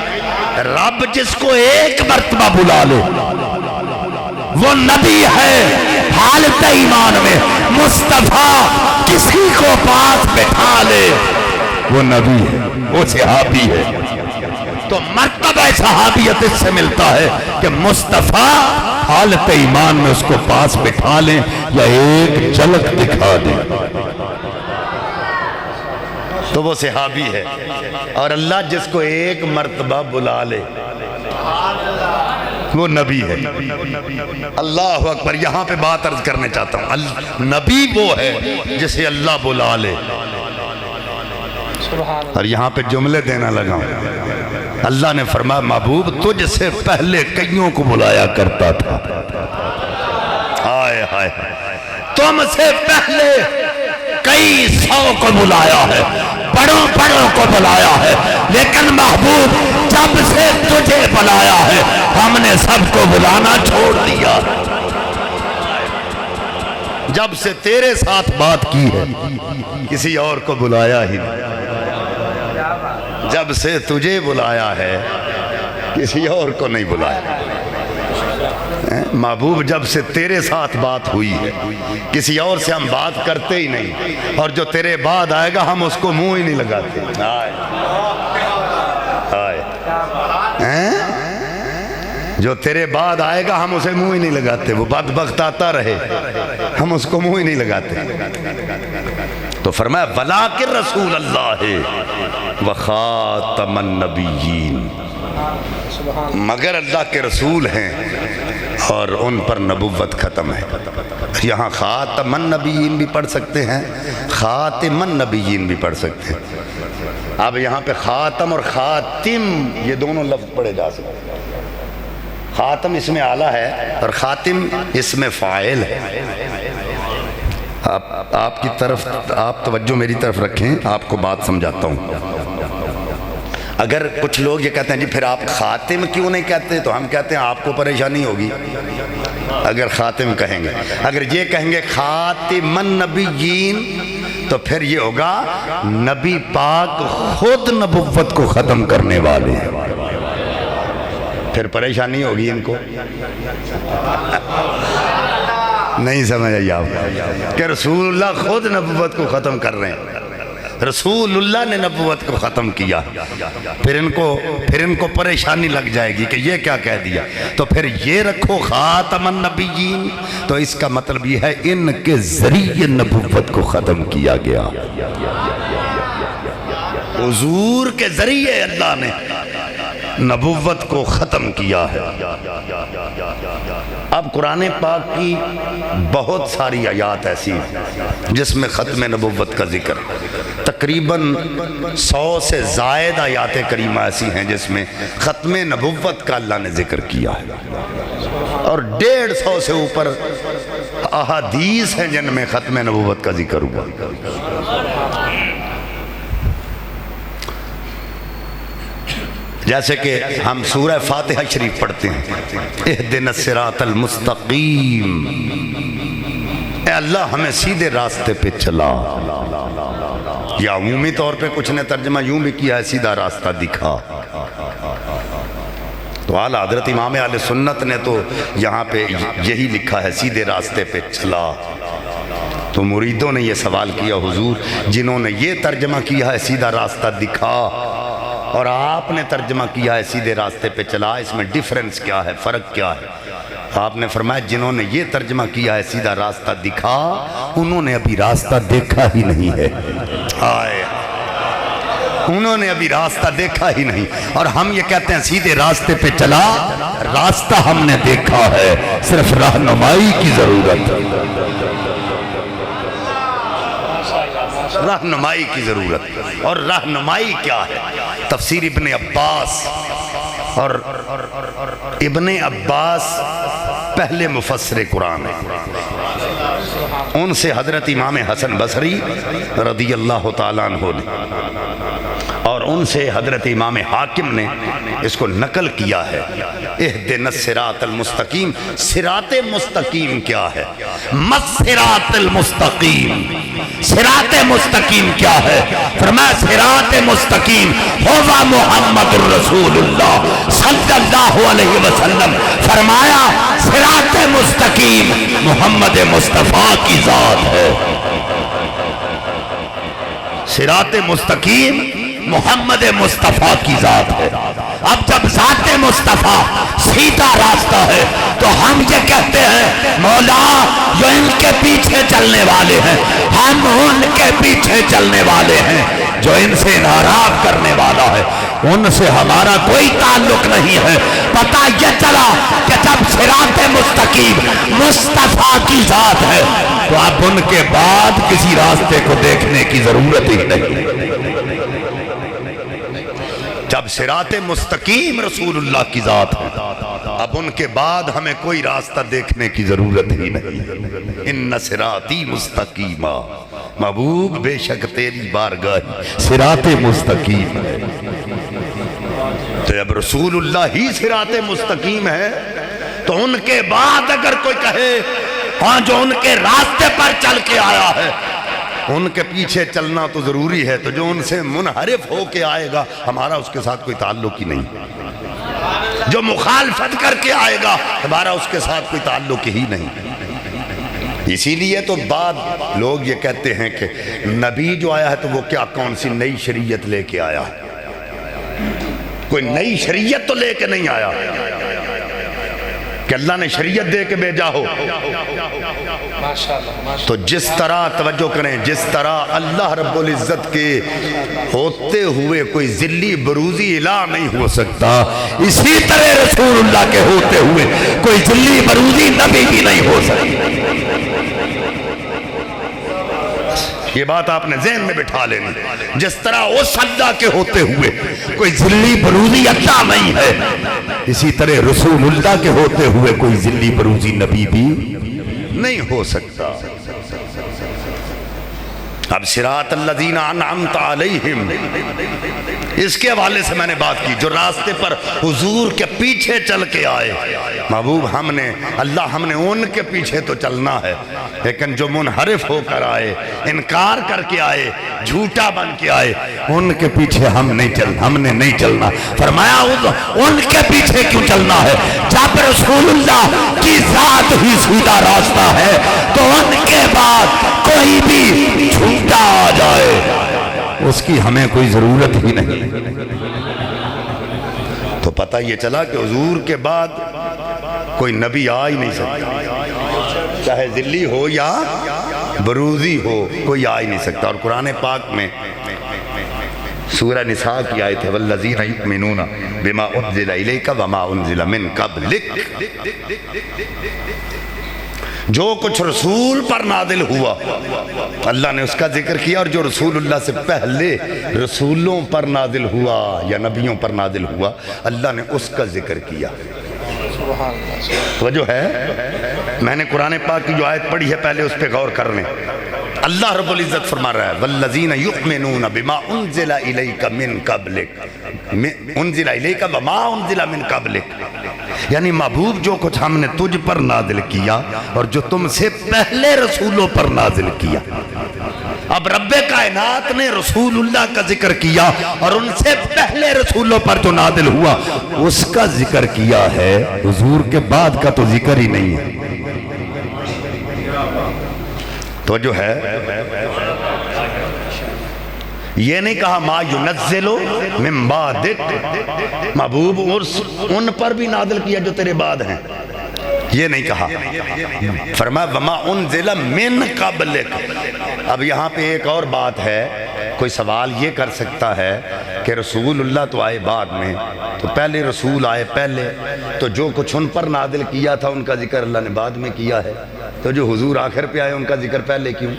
رب جس کو ایک مرتبہ بلا لے وہ نبی ہے. حالت ایمان میں مصطفیٰ کسی کو پاس بٹھا لے وہ نبی ہے، وہ صحابی ہے. تو مرتبہ صحابیت اس سے ملتا ہے کہ مصطفیٰ حالت ایمان میں اس کو پاس بٹھا لیں یا ایک جھلک دکھا دیں تو وہ صحابی ہے. اور اللہ جس کو ایک مرتبہ بلا لے وہ نبی ہے. اللہ اکبر. یہاں پہ بات عرض کرنے چاہتا ہوں، نبی وہ ہے جسے اللہ بلا لے. اور یہاں پہ جملے دینا لگا ہوں. اللہ نے فرمایا محبوب تجھ سے پہلے کئیوں کو بلایا کرتا تھا. ہائے ہائے، تم سے پہلے کئی سو کو بلایا ہے، بڑوں بڑوں کو بلایا ہے، لیکن محبوب جب سے تجھے بلایا ہے ہم نے سب کو بلانا چھوڑ دیا. جب سے تیرے ساتھ بات کی ہے کسی اور کو بلایا ہی نہیں. جب سے تجھے بلایا ہے کسی اور کو نہیں بلایا. محبوب جب سے تیرے ساتھ بات ہوئی ہے کسی اور سے ہم بات کرتے ہی نہیں، اور جو تیرے بعد آئے گا ہم اس کو منہ ہی نہیں لگاتے. جو تیرے بعد آئے گا ہم اسے منہ ہی نہیں لگاتے. وہ بدبخت آتا رہے ہم اس کو منہ ہی نہیں لگاتے. تو فرمایا وَلَٰكِن رسول اللہ وَخَاتَمَ النَّبِيِّينَ، مگر اللہ کے رسول ہیں اور ان پر نبوت ختم ہے. یہاں خاتم النبیین بھی پڑھ سکتے ہیں، خاتم النبیین بھی پڑھ سکتے ہیں. اب یہاں پہ خاتم اور خاتم یہ دونوں لفظ پڑھے جا سکتے ہیں. خاتم اس میں اعلیٰ ہے اور خاتم اس میں فاعل ہے. آپ کی طرف آپ توجہ میری طرف رکھیں، آپ کو بات سمجھاتا ہوں. اگر کچھ لوگ یہ کہتے ہیں جی پھر آپ خاتم کیوں نہیں کہتے، تو ہم کہتے ہیں آپ کو پریشانی ہوگی اگر خاتم کہیں گے. اگر یہ کہیں گے خاتم النبیین تو پھر یہ ہوگا نبی پاک خود نبوت کو ختم کرنے والے ہیں. پھر پریشانی ہوگی ان کو. نہیں سمجھ آئی آپ کہ رسول اللہ خود نبوت کو ختم کر رہے ہیں. رسول اللہ نے نبوت کو ختم کیا. پھر ان کو پریشانی لگ جائے گی کہ یہ کیا کہہ دیا. تو پھر یہ رکھو خاتم النبیین، تو اس کا مطلب یہ ہے ان کے ذریعے نبوت کو ختم کیا گیا. حضور کے ذریعے اللہ نے نبوت کو ختم کیا ہے. اب قرآن پاک کی بہت ساری آیات ایسی ہیں جس میں ختم نبوت کا ذکر، تقریباً 100 سے زائد آیات کریمہ ایسی ہیں جس میں ختم نبوت کا اللہ نے ذکر کیا ہے، اور 150 سے اوپر احادیث ہیں جن میں ختم نبوت کا ذکر ہوا. جیسے کہ ہم سورہ فاتحہ شریف پڑھتے ہیں، اہدنا الصراط المستقیم، اے اللہ ہمیں سیدھے راستے پہ چلا. یا عمومی طور پہ کچھ نے ترجمہ یوں بھی کیا ہے سیدھا راستہ دکھا. تو اعلیٰ حضرت امام اہل سنت نے تو یہاں پہ یہی لکھا ہے سیدھے راستے پہ چلا. تو مریدوں نے یہ سوال کیا حضور جنہوں نے یہ ترجمہ کیا ہے سیدھا راستہ دکھا اور آپ نے ترجمہ کیا ہے سیدھے راستے پہ چلا، اس میں ڈیفرنس کیا ہے، فرق کیا ہے؟ آپ نے فرمایا جنہوں نے یہ ترجمہ کیا ہے سیدھا راستہ دکھا انہوں نے ابھی راستہ دیکھا ہی نہیں ہے. انہوں نے ابھی راستہ دیکھا ہی نہیں. اور ہم یہ کہتے ہیں سیدھے راستے پہ چلا، راستہ ہم نے دیکھا ہے، صرف رہنمائی کی ضرورت ہے. رہنمائی کی ضرورت. اور رہنمائی کیا ہے؟ تفسیر ابن عباس، اور ابن عباس پہلے مفسر قرآن ہیں. ان سے حضرت امام حسن بصری رضی اللہ تعالیٰ عنہ نے، اور ان سے حضرت امام حاکم نے اس کو نقل کیا ہے اہدنا الصراط المستقیم، صراط مستقیم کیا ہے؟ مَصِّرَاطِ المستقیم، صراط مستقیم کیا ہے؟ فرمایا صراط مستقیم ہوا محمد الرسول اللہ صلی اللہ علیہ وسلم۔ فرمایا صراط مستقیم محمد مصطفیٰ کی ذات ہے۔ صراط مستقیم محمد مصطفیٰ کی ذات ہے۔ اب جب ذات مصطفیٰ سیدھا راستہ ہے تو ہم یہ کہتے ہیں مولا جو ان کے پیچھے چلنے والے ہیں ہم ان کے پیچھے چلنے والے ہیں، جو ان سے ناراض کرنے والا ہے ان سے ہمارا کوئی تعلق نہیں ہے۔ پتہ یہ چلا کہ جب صراط مستقیم مصطفیٰ کی ذات ہے تو اب ان کے بعد کسی راستے کو دیکھنے کی ضرورت ہی نہیں۔ جب صراط مستقیم رسول اللہ کی ذات ہے اب ان کے بعد ہمیں کوئی راستہ دیکھنے کی ضرورت ہی نہیں۔ ان صراطی مستقیما، محبوب بے شک تیری بارگاہ صراط مستقیم ہے۔ تو جب رسول اللہ ہی صراط مستقیم ہے تو ان کے بعد اگر کوئی کہے ہاں جو ان کے راستے پر چل کے آیا ہے ان کے پیچھے چلنا تو ضروری ہے، تو جو ان سے منحرف ہو کے آئے گا ہمارا اس کے ساتھ کوئی تعلق ہی نہیں۔ جو مخالفت کر کے آئے گا ہمارا اس کے ساتھ کوئی تعلق ہی نہیں۔ اسی لیے تو بعد لوگ یہ کہتے ہیں کہ نبی جو آیا ہے تو وہ کیا کون سی نئی شریعت لے کے آیا؟ کوئی نئی شریعت تو لے کے نہیں آیا کہ اللہ نے شریعت دے کے بھیجا ہو۔ تو جس طرح توجہ کریں، جس طرح اللہ رب العزت کے ہوتے ہوئے کوئی ذلی بروزی الہ نہیں ہو سکتا، اسی طرح رسول اللہ کے ہوتے ہوئے کوئی ذلی بروزی نبی بھی نہیں ہو سکتا۔ یہ بات آپ نے ذہن میں بٹھا لینی۔ جس طرح اس اللہ کے ہوتے ہوئے کوئی ذلی بروزی اللہ نہیں ہے، اسی طرح رسول اللہ کے ہوتے ہوئے کوئی ذلی بروزی نبی بھی نہیں ہو سکتا۔ اب صراط الذین انعمت علیہم، اس کے حوالے سے میں نے بات کی، جو راستے پر حضور کے پیچھے چل کے آئے محبوب ہم نے ان کے پیچھے تو چلنا ہے، لیکن جو منحرف ہو کر آئے، انکار کر کے آئے، جھوٹا بن کے آئے، ان کے پیچھے ہم نے نہیں چلنا۔ فرمایا ان کے پیچھے کیوں چلنا ہے؟ جب رسول اللہ کی ذات ہی سیدھا راستہ ہے تو ان کے بعد کوئی بھی جھوٹا آ جائے اس کی ہمیں کوئی ضرورت ہی نہیں۔ تو پتہ یہ چلا کہ حضور کے بعد کوئی نبی آ ہی نہیں سکتا، چاہے ذلی ہو یا بروزی ہو، کوئی آ ہی نہیں سکتا۔ اور قرآن پاک میں سورہ نساء کی آیت ہے والذین یؤمنون بما انزل الیک وما انزل من قبلک، جو کچھ رسول پر نازل ہوا اللہ نے اس کا ذکر کیا، اور جو رسول اللہ سے پہلے رسولوں پر نازل ہوا یا نبیوں پر نازل ہوا اللہ نے اس کا ذکر کیا۔ وجہ ہے میں نے قرآن پاک کی جو آیت پڑھی ہے پہلے اس پہ غور کر لیں۔ اللہ رب العزت فرما رہا ہے والذین یؤمنون بما انزل الیک من قبلک، انزل الیک وما انزل من قبلک، یعنی محبوب جو کچھ ہم نے تجھ پر نازل کیا اور جو تم سے پہلے رسولوں پر نازل کیا۔ اب رب کائنات نے رسول اللہ کا ذکر کیا اور ان سے پہلے رسولوں پر جو نازل ہوا اس کا ذکر کیا ہے، حضور کے بعد کا تو ذکر ہی نہیں ہے۔ تو جو ہے یہ نہیں کہا ما ینزل من بعدک، محبوب ان پر بھی نازل کیا جو تیرے بعد ہیں، یہ نہیں کہا۔ فرمایا وما انزل من قبلک۔ اب یہاں پہ ایک اور بات ہے، کوئی سوال یہ کر سکتا ہے کہ رسول اللہ تو آئے بعد میں، تو پہلے رسول آئے پہلے، تو جو کچھ ان پر نازل کیا تھا ان کا ذکر اللہ نے بعد میں کیا ہے، تو جو حضور آخر پہ آئے ان کا ذکر پہلے کیوں؟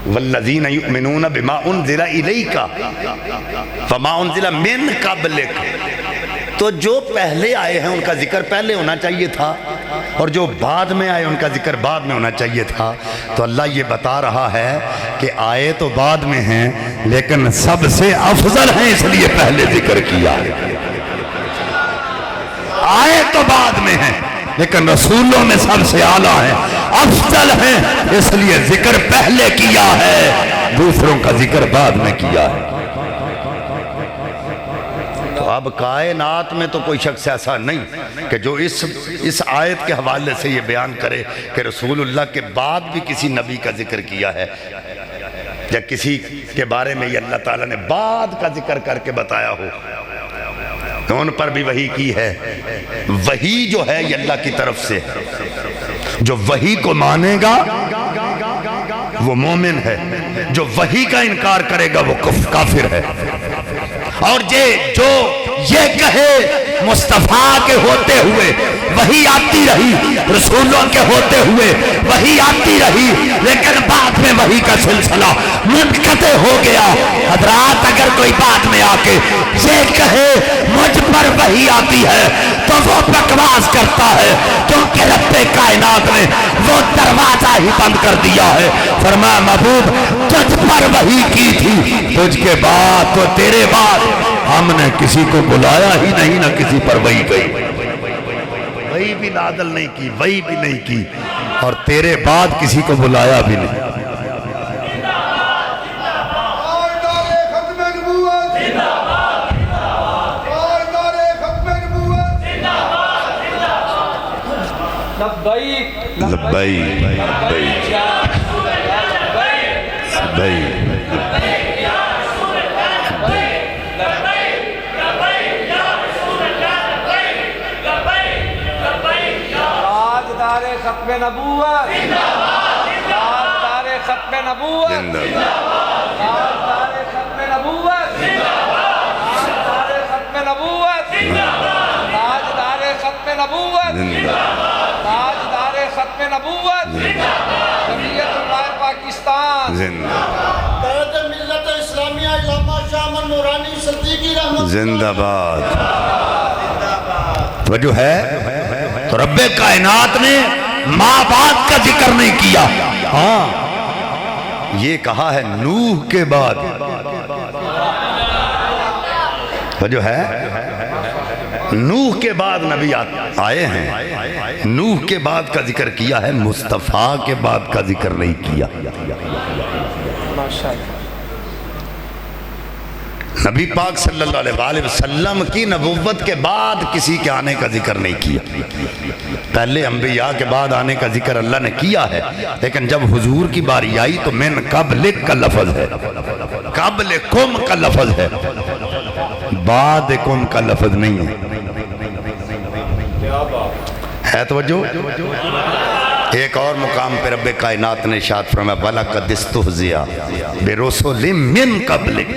والذین یؤمنون بما انزل الیک وما انزل من قبلک، تو جو پہلے آئے ہیں ان کا ذکر پہلے ہونا چاہیے تھا اور جو بعد میں آئے ان کا ذکر بعد میں ہونا چاہیے تھا۔ تو اللہ یہ بتا رہا ہے کہ آئے تو بعد میں ہیں لیکن سب سے افضل ہیں اس لیے پہلے ذکر کیا۔ آئے تو بعد میں ہیں لیکن رسولوں میں سب سے اعلیٰ ہیں، افضل ہیں، اس لیے ذکر پہلے کیا ہے، دوسروں کا ذکر بعد میں کیا ہے۔ تو اب کائنات میں تو کوئی شخص ایسا نہیں کہ جو اس آیت کے حوالے سے یہ بیان کرے کہ رسول اللہ کے بعد بھی کسی نبی کا ذکر کیا ہے، یا کسی کے بارے میں یہ اللہ تعالیٰ نے بعد کا ذکر کر کے بتایا ہو، تو ان پر بھی وحی کی ہے۔ وحی جو ہے یہ اللہ کی طرف سے ہے، جو وحی کو مانے گا وہ مومن ہے، جو وحی کا انکار کرے گا وہ کافر ہے۔ اور جو یہ کہے مصطفیٰ کے ہوتے ہوئے وحی آتی رہی، رسولوں کے ہوتے ہوئے وحی آتی رہی، لیکن بعد میں وحی کا سلسلہ منقطع ہو گیا۔ حضرات اگر کوئی بعد میں آ کے یہ کہے مجھ پر وحی آتی ہے تو وہ بکواس کرتا ہے، کیونکہ رب کائنات نے وہ دروازہ ہی بند کر دیا ہے۔ فرمایا محبوب تجھ پر وحی کی تھی، تجھ کے بعد تو تیرے بعد ہم نے کسی کو بلایا ہی نہیں، نہ کسی پر وحی گئی، وحی بھی نازل نہیں کی، وحی بھی نہیں کی، اور تیرے بعد کسی کو بلایا بھی نہیں۔ لبیک لبیک لبیک تاجدار ختم نبوت تاجدار ختم نبوت تاجدار ختم نبوت تاجدار ختم نبوت تاجدار ختم نبوت تاجدار ختم نبوت جمعیت علماء پاکستان قائد ملت اسلامیہ علامہ شاہ احمد نورانی صدیقی رحمت زندہ باد۔ توجہ ہے، تو رب کائنات نے ماں باپ کا ذکر نہیں کیا، ہاں یہ کہا ہے نوح کے بعد۔ توجہ ہے، نوح کے بعد نبی آئے ہیں، نوح کے بعد کا ذکر کیا ہے، مصطفیٰ کے بعد کا ذکر نہیں کیا۔ نبی پاک صلی اللہ علیہ وسلم کی نبوت کے بعد کسی کے آنے کا ذکر نہیں کیا۔ پہلے انبیاء کے بعد آنے کا ذکر اللہ نے کیا ہے، لیکن جب حضور کی باری آئی تو من قبلک کا لفظ ہے، قبلکم کا لفظ ہے، بعدکم کا لفظ نہیں ہے۔ توجہ، ایک اور مقام پہ رب کائنات نے ارشاد فرمایا وَلَقَدِ اسْتُهْزِئَ بِرُسُلٍ مِّن قَبْلِكَ،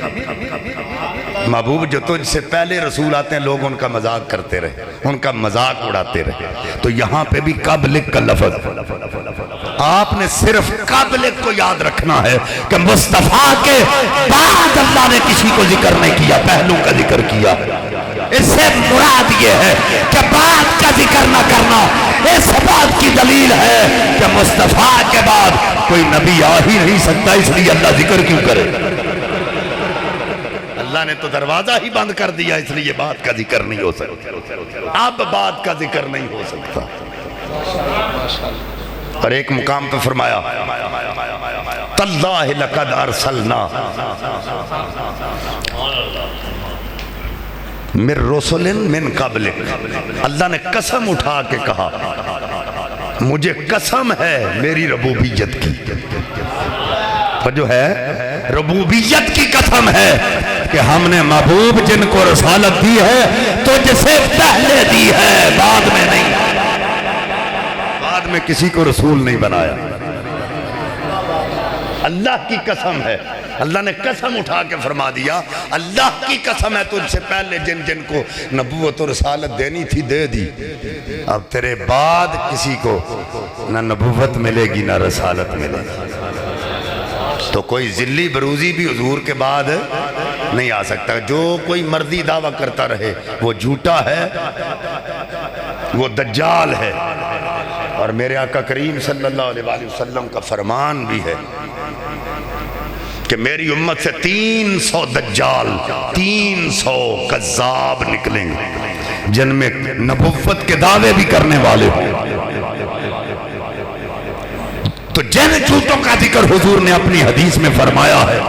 محبوب جو تجھ سے پہلے رسول آتے ہیں لوگ ان کا مذاق کرتے رہے، ان کا مذاق اڑاتے رہے، تو یہاں پہ بھی قبلک کا لفظ، آپ نے صرف قبلک کو یاد رکھنا ہے کہ مصطفیٰ کے بعد اللہ نے کسی کو ذکر نہیں کیا، پہلوں کا ذکر کیا۔ اس سے مراد یہ ہے کہ بعد کا ذکر نہ کرنا اس بات کی دلیل ہے کہ مصطفیٰ کے بعد کوئی نبی آ ہی نہیں سکتا، اس لیے اللہ ذکر کیوں کرے؟ اللہ نے تو دروازہ ہی بند کر دیا، اس لیے بات کا ذکر نہیں ہو سکتا، اب بات کا ذکر نہیں ہو سکتا۔ اور ایک مقام پہ فرمایا تاللہ لقد ارسلنا من رسل من قبلک، اللہ نے قسم اٹھا کے کہا مجھے قسم ہے میری ربوبیت کی، جو ہے ربوبیت کی قسم ہے کہ ہم نے محبوب جن کو رسالت دی ہے تو جسے پہلے دی ہے، بعد میں نہیں، بعد میں کسی کو رسول نہیں بنایا۔ اللہ کی قسم ہے، اللہ نے قسم اٹھا کے فرما دیا اللہ کی قسم ہے تجھ سے پہلے جن جن کو نبوت و رسالت دینی تھی دے دی، اب تیرے بعد کسی کو نہ نبوت ملے گی نہ رسالت ملے گی۔ تو کوئی ذلی بروزی بھی حضور کے بعد نہیں آ سکتا، جو کوئی مرضی دعویٰ کرتا رہے وہ جھوٹا ہے، وہ دجال ہے۔ اور میرے آقا کریم صلی اللہ علیہ وسلم کا فرمان بھی ہے کہ میری امت سے 300 دجال 300 کذاب نکلیں گے، جن میں نبوت کے دعوے بھی کرنے والے ہوں۔ تو جن جھوٹوں کا ذکر حضور نے اپنی حدیث میں فرمایا ہے،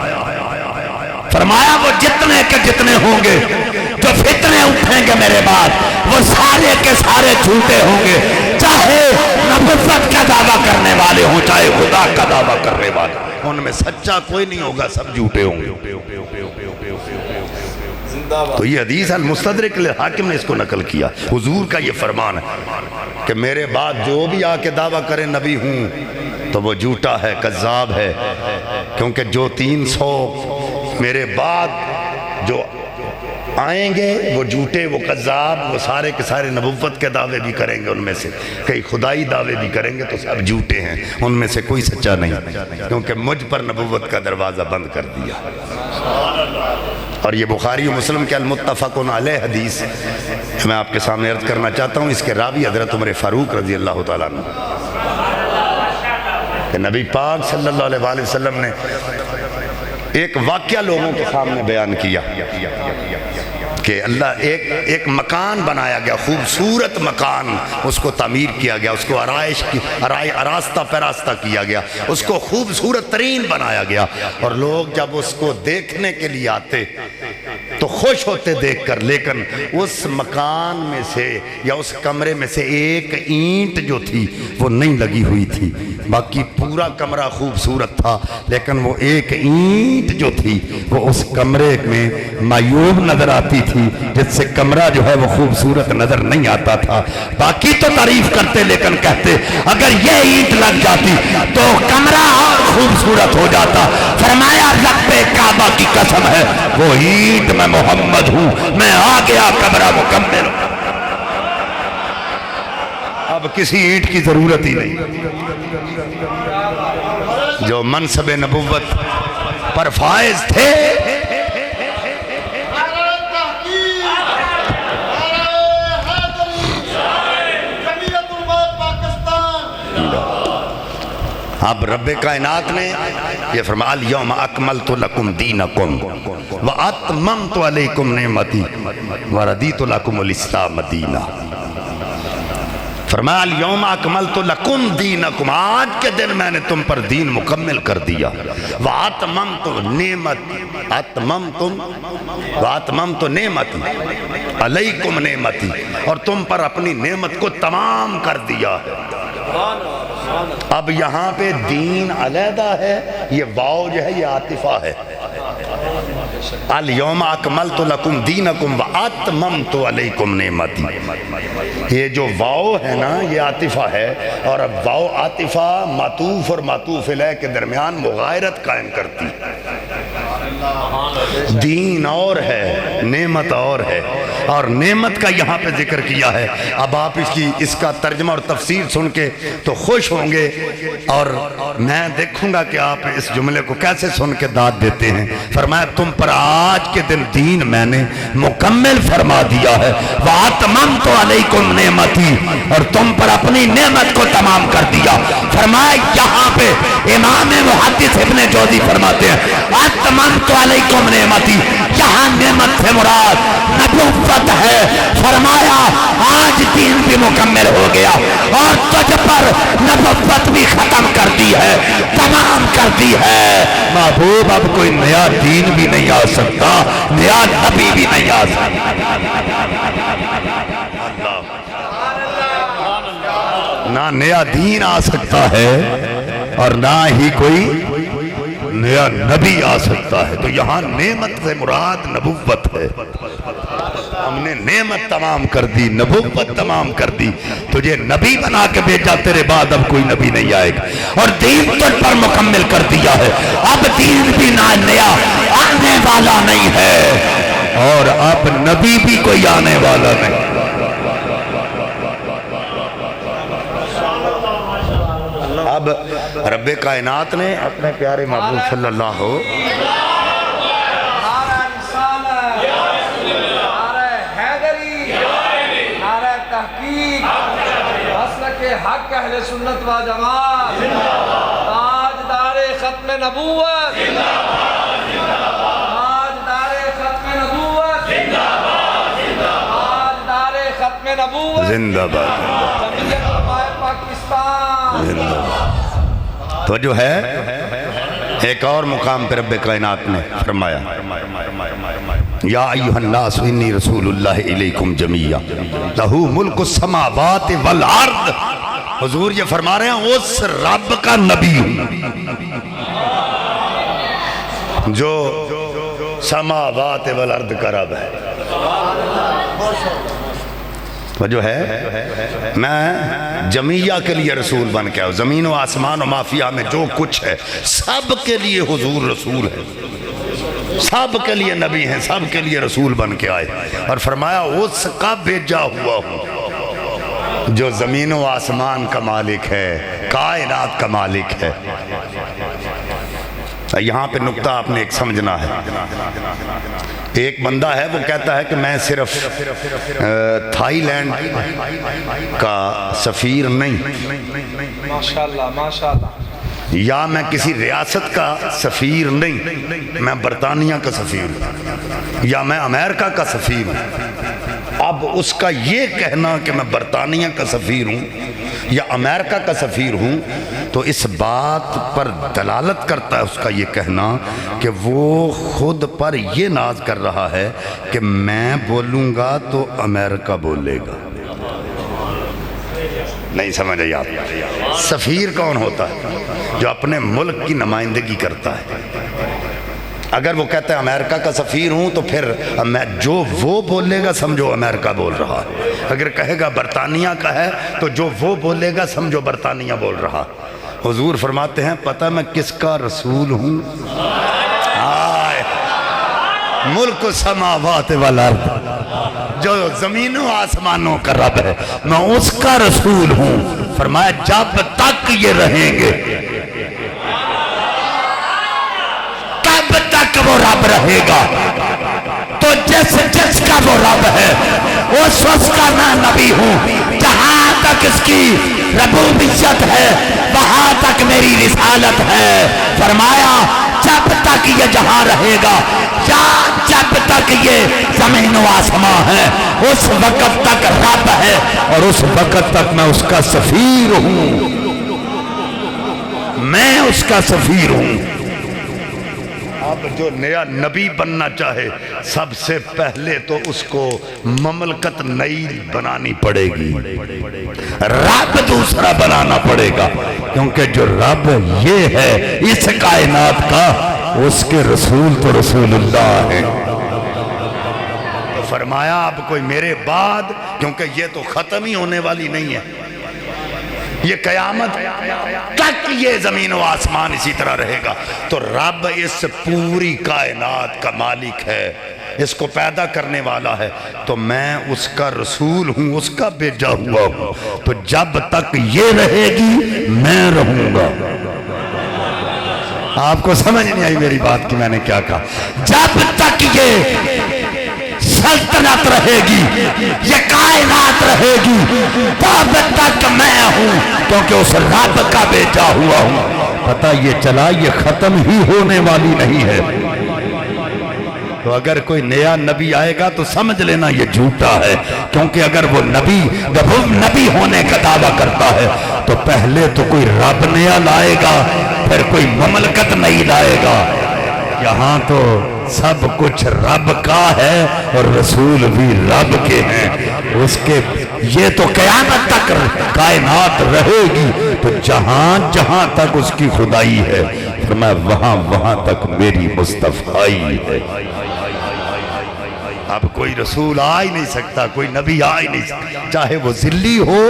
فرمایا وہ جتنے کے جتنے ہوں گے جو فتنے اٹھیں گے میرے بعد، وہ سارے کے سارے جھوٹے ہوں گے، چاہے نبوت کا دعویٰ کرنے والے ہوں چاہے خدا کا دعویٰ کرنے والے، ان میں سچا کوئی نہیں ہوگا، سب جھوٹے ہوں گے۔ تو یہ حدیث المستدرک حاکم نے اس کو نقل کیا، حضور کا یہ فرمان ہے کہ میرے بعد جو بھی آ کے دعویٰ کرے نبی ہوں تو وہ جھوٹا ہے، کذاب ہے، کیونکہ جو 300 میرے بعد جو آئیں گے وہ جھوٹے، وہ کذاب، وہ سارے کے سارے نبوت کے دعوے بھی کریں گے، ان میں سے کئی خدائی دعوے بھی کریں گے، تو سب جھوٹے ہیں، ان میں سے کوئی سچا نہیں، کیونکہ مجھ پر نبوت کا دروازہ بند کر دیا۔ اور یہ بخاری و مسلم کے المتفق علیہ حدیث میں آپ کے سامنے عرض کرنا چاہتا ہوں، اس کے راوی حضرت عمر فاروق رضی اللہ تعالیٰ عنہ، کہ نبی پاک صلی اللہ علیہ وسلم نے ایک واقعہ لوگوں کے سامنے بیان کیا کہ اللہ ایک مکان بنایا گیا، خوبصورت مکان، اس کو تعمیر کیا گیا، اس کو آراستہ پیراستہ کیا گیا، اس کو خوبصورت ترین بنایا گیا، اور لوگ جب اس کو دیکھنے کے لیے آتے تو خوش ہوتے دیکھ کر، لیکن اس مکان میں سے یا اس کمرے میں سے ایک اینٹ جو تھی وہ نہیں لگی ہوئی تھی، باقی پورا کمرہ خوبصورت تھا، لیکن وہ ایک اینٹ جو تھی وہ اس کمرے میں معیوب نظر آتی تھی، جس سے کمرہ جو ہے وہ خوبصورت نظر نہیں آتا تھا۔ باقی تو تعریف کرتے لیکن کہتے اگر یہ اینٹ لگ جاتی تو کمرہ اور خوبصورت ہو جاتا۔ فرمایا رب کعبہ کی قسم ہے وہ اینٹ میں محمد ہوں، میں آ گیا، کمرہ مکمل ہوں، اب کسی اینٹ کی ضرورت ہی نہیں۔ جو منصب نبوت پر فائز تھے، اب رب کائنات نے یہ فرمایا الیوم اکملت لکم دینکم واتممت علیکم نعمتی وردیت لکم الاسلام دینا۔ فرمایا الیوم اکملت لکم دینکم، آج کے دن میں نے تم پر دین مکمل کر دیا، واتممت نعمتی علیکم نعمتی، اور تم پر اپنی نعمت کو تمام کر دیا ہے۔ اب یہاں پہ دین علیحدہ ہے، یہ واو جو ہے یہ عاطفہ ہے، الیوم اکملت لکم دینکم واتممت علیکم نعمتی، یہ جو واو ہے نا یہ عاطفہ ہے، اور اب واو عاطفہ معطوف اور معطوف علیہ کے درمیان مغایرت قائم کرتی ہے۔ دین اور ہے، نعمت اور ہے، اور نعمت کا یہاں پہ ذکر کیا ہے۔ اب آپ اس کا ترجمہ اور تفسیر سن کے تو خوش ہوں گے، اور میں دیکھوں گا کہ آپ اس جملے کو کیسے سن کے داد دیتے ہیں۔ فرمایا تم پر آج کے دن دین میں نے مکمل فرما دیا ہے، وَأَتْمَمْتُ عَلَيْكُمْ نِعْمَتِي، اور تم پر اپنی نعمت کو تمام کر دیا۔ فرمایا یہاں پہ امام محدث ابن جوزی فرماتے ہیں اَتْمَمْتُ عَلَيْكُمْ نِعْمَتِي، یہاں نعمت سے مراد نبوت ہے۔ فرمایا آج دین بھی مکمل ہو گیا اور تجھ پر نبوت بھی ختم کر دی ہے، تمام کر دی ہے۔ محبوب اب کوئی نیا دین بھی نہیں آ سکتا، نیا نبی بھی نہیں آ سکتا۔ نہ نیا دین آ سکتا ہے اور نہ ہی کوئی نیا نبی آ سکتا ہے۔ تو یہاں نعمت سے مراد نبوت ہے، ہم نے نعمت تمام کر دی، نبوت تمام کر دی، تجھے نبی بنا کے بھیجا، تیرے بعد اب کوئی نبی نہیں آئے گا، اور دین تجھ پر مکمل کر دیا ہے۔ اب دین بھی نیا آنے والا نہیں ہے، اور اب نبی بھی کوئی آنے والا نہیں۔ اب رب کائنات نے اپنے پیارے محبوب صلی اللہ علیہ وسلم حق اہل سنت و جماعت، تاجدار ختم نبوت، تاجدار ختم نبوت، تاجدار زندہ باد جمعیت علماء پاکستان زندہ باد۔ تو جو ہے ایک اور مقام پر رب کائنات نے فرمایا یا ایھا الناس انی رسول اللہ الیکم جمیعا لہ ملک السماوات والارض۔ حضور یہ فرما رہے ہیں اس رب کا نبی ہوں جو سماوات والارض کا رب ہے۔ جو ہے میں جمیعہ کے لیے رسول بن کے آؤں، زمین و آسمان و مافیہ میں جو کچھ ہے سب کے لیے حضور رسول ہے، سب کے لیے نبی ہیں، سب کے لیے رسول بن کے آئے، اور فرمایا اس کا بھیجا ہوا ہوں جو زمین و آسمان کا مالک ہے، کائنات کا مالک ہے۔ یہاں پہ نقطہ آپ نے ایک سمجھنا ہے۔ ایک بندہ ہے وہ کہتا ہے کہ میں صرف تھائی لینڈ کا سفیر نہیں، ماشاءاللہ ماشاءاللہ، یا میں کسی ریاست کا سفیر نہیں، میں برطانیہ کا سفیر ہوں، یا میں امریکہ کا سفیر ہوں۔ اب اس کا یہ کہنا کہ میں برطانیہ کا سفیر ہوں یا امریکہ کا سفیر ہوں تو اس بات پر دلالت کرتا ہے اس کا یہ کہنا کہ وہ خود پر یہ ناز کر رہا ہے کہ میں بولوں گا تو امریکہ بولے گا۔ نہیں سمجھ آئی آپ؟ سفیر کون ہوتا ہے؟ جو اپنے ملک کی نمائندگی کرتا ہے۔ اگر وہ کہتا ہے امریکہ کا سفیر ہوں تو پھر جو وہ بولے گا سمجھو امریکہ بول رہا ہے، اگر کہے گا برطانیہ کا ہے تو جو وہ بولے گا سمجھو برطانیہ بول رہا۔ حضور فرماتے ہیں پتہ میں کس کا رسول ہوں؟ ملک السماوات والارض، جو زمین و آسمانوں کا رب ہے، میں اس کا رسول ہوں۔ فرمایا جب تک یہ رہیں گے تب تک وہ رب رہے گا، تو جس کا وہ رب ہے اس کا میں نبی ہوں، جہاں تک اس کی ربوبیت ہے وہاں تک میری رسالت ہے۔ فرمایا جب تک یہ جہاں رہے گا یا جب تک یہ زمین و آسمان ہے اس وقت تک رب ہے، اور اس وقت تک میں اس کا سفیر ہوں، میں اس کا سفیر ہوں۔ اب جو نیا نبی بننا چاہے سب سے پہلے تو اس کو مملکت نئی بنانی پڑے گی، رب دوسرا بنانا پڑے گا، کیونکہ جو رب یہ ہے اس کائنات کا اس کے رسول تو رسول اللہ ہے۔ تو فرمایا اب کوئی میرے بعد، کیونکہ یہ تو ختم ہی ہونے والی نہیں ہے، یہ قیامت تک یہ زمین و آسمان اسی طرح رہے گا، تو رب اس پوری کائنات کا مالک ہے، اس کو پیدا کرنے والا ہے، تو میں اس کا رسول ہوں، اس کا بھیجا ہوا ہوں، تو جب تک یہ رہے گی میں رہوں گا۔ آپ کو سمجھ نہیں آئی میری بات کی میں نے کیا کہا؟ جب تک یہ سلطنت رہے گی، یہ کائنات رہے گی، تب تک میں ہوں، کیونکہ اس رب کا بھیجا ہوا ہوں۔ پتہ یہ چلا یہ ختم ہی ہونے والی نہیں ہے، تو اگر کوئی نیا نبی آئے گا تو سمجھ لینا یہ جھوٹا ہے، کیونکہ اگر وہ نبی ہونے کا دعویٰ کرتا ہے تو پہلے تو کوئی رب نیا لائے گا، پھر کوئی مملکت نہیں لائے گا۔ یہاں تو سب کچھ رب کا ہے اور رسول بھی رب کے ہیں، اس کے یہ تو قیامت تک کائنات رہے گی، تو جہاں جہاں تک اس کی خدائی ہے فرمایا وہاں تک میری مصطفیٰ ہے۔ اب کوئی رسول آ ہی نہیں سکتا، کوئی نبی آ ہی نہیں سکتا، چاہے وہ ذلی ہو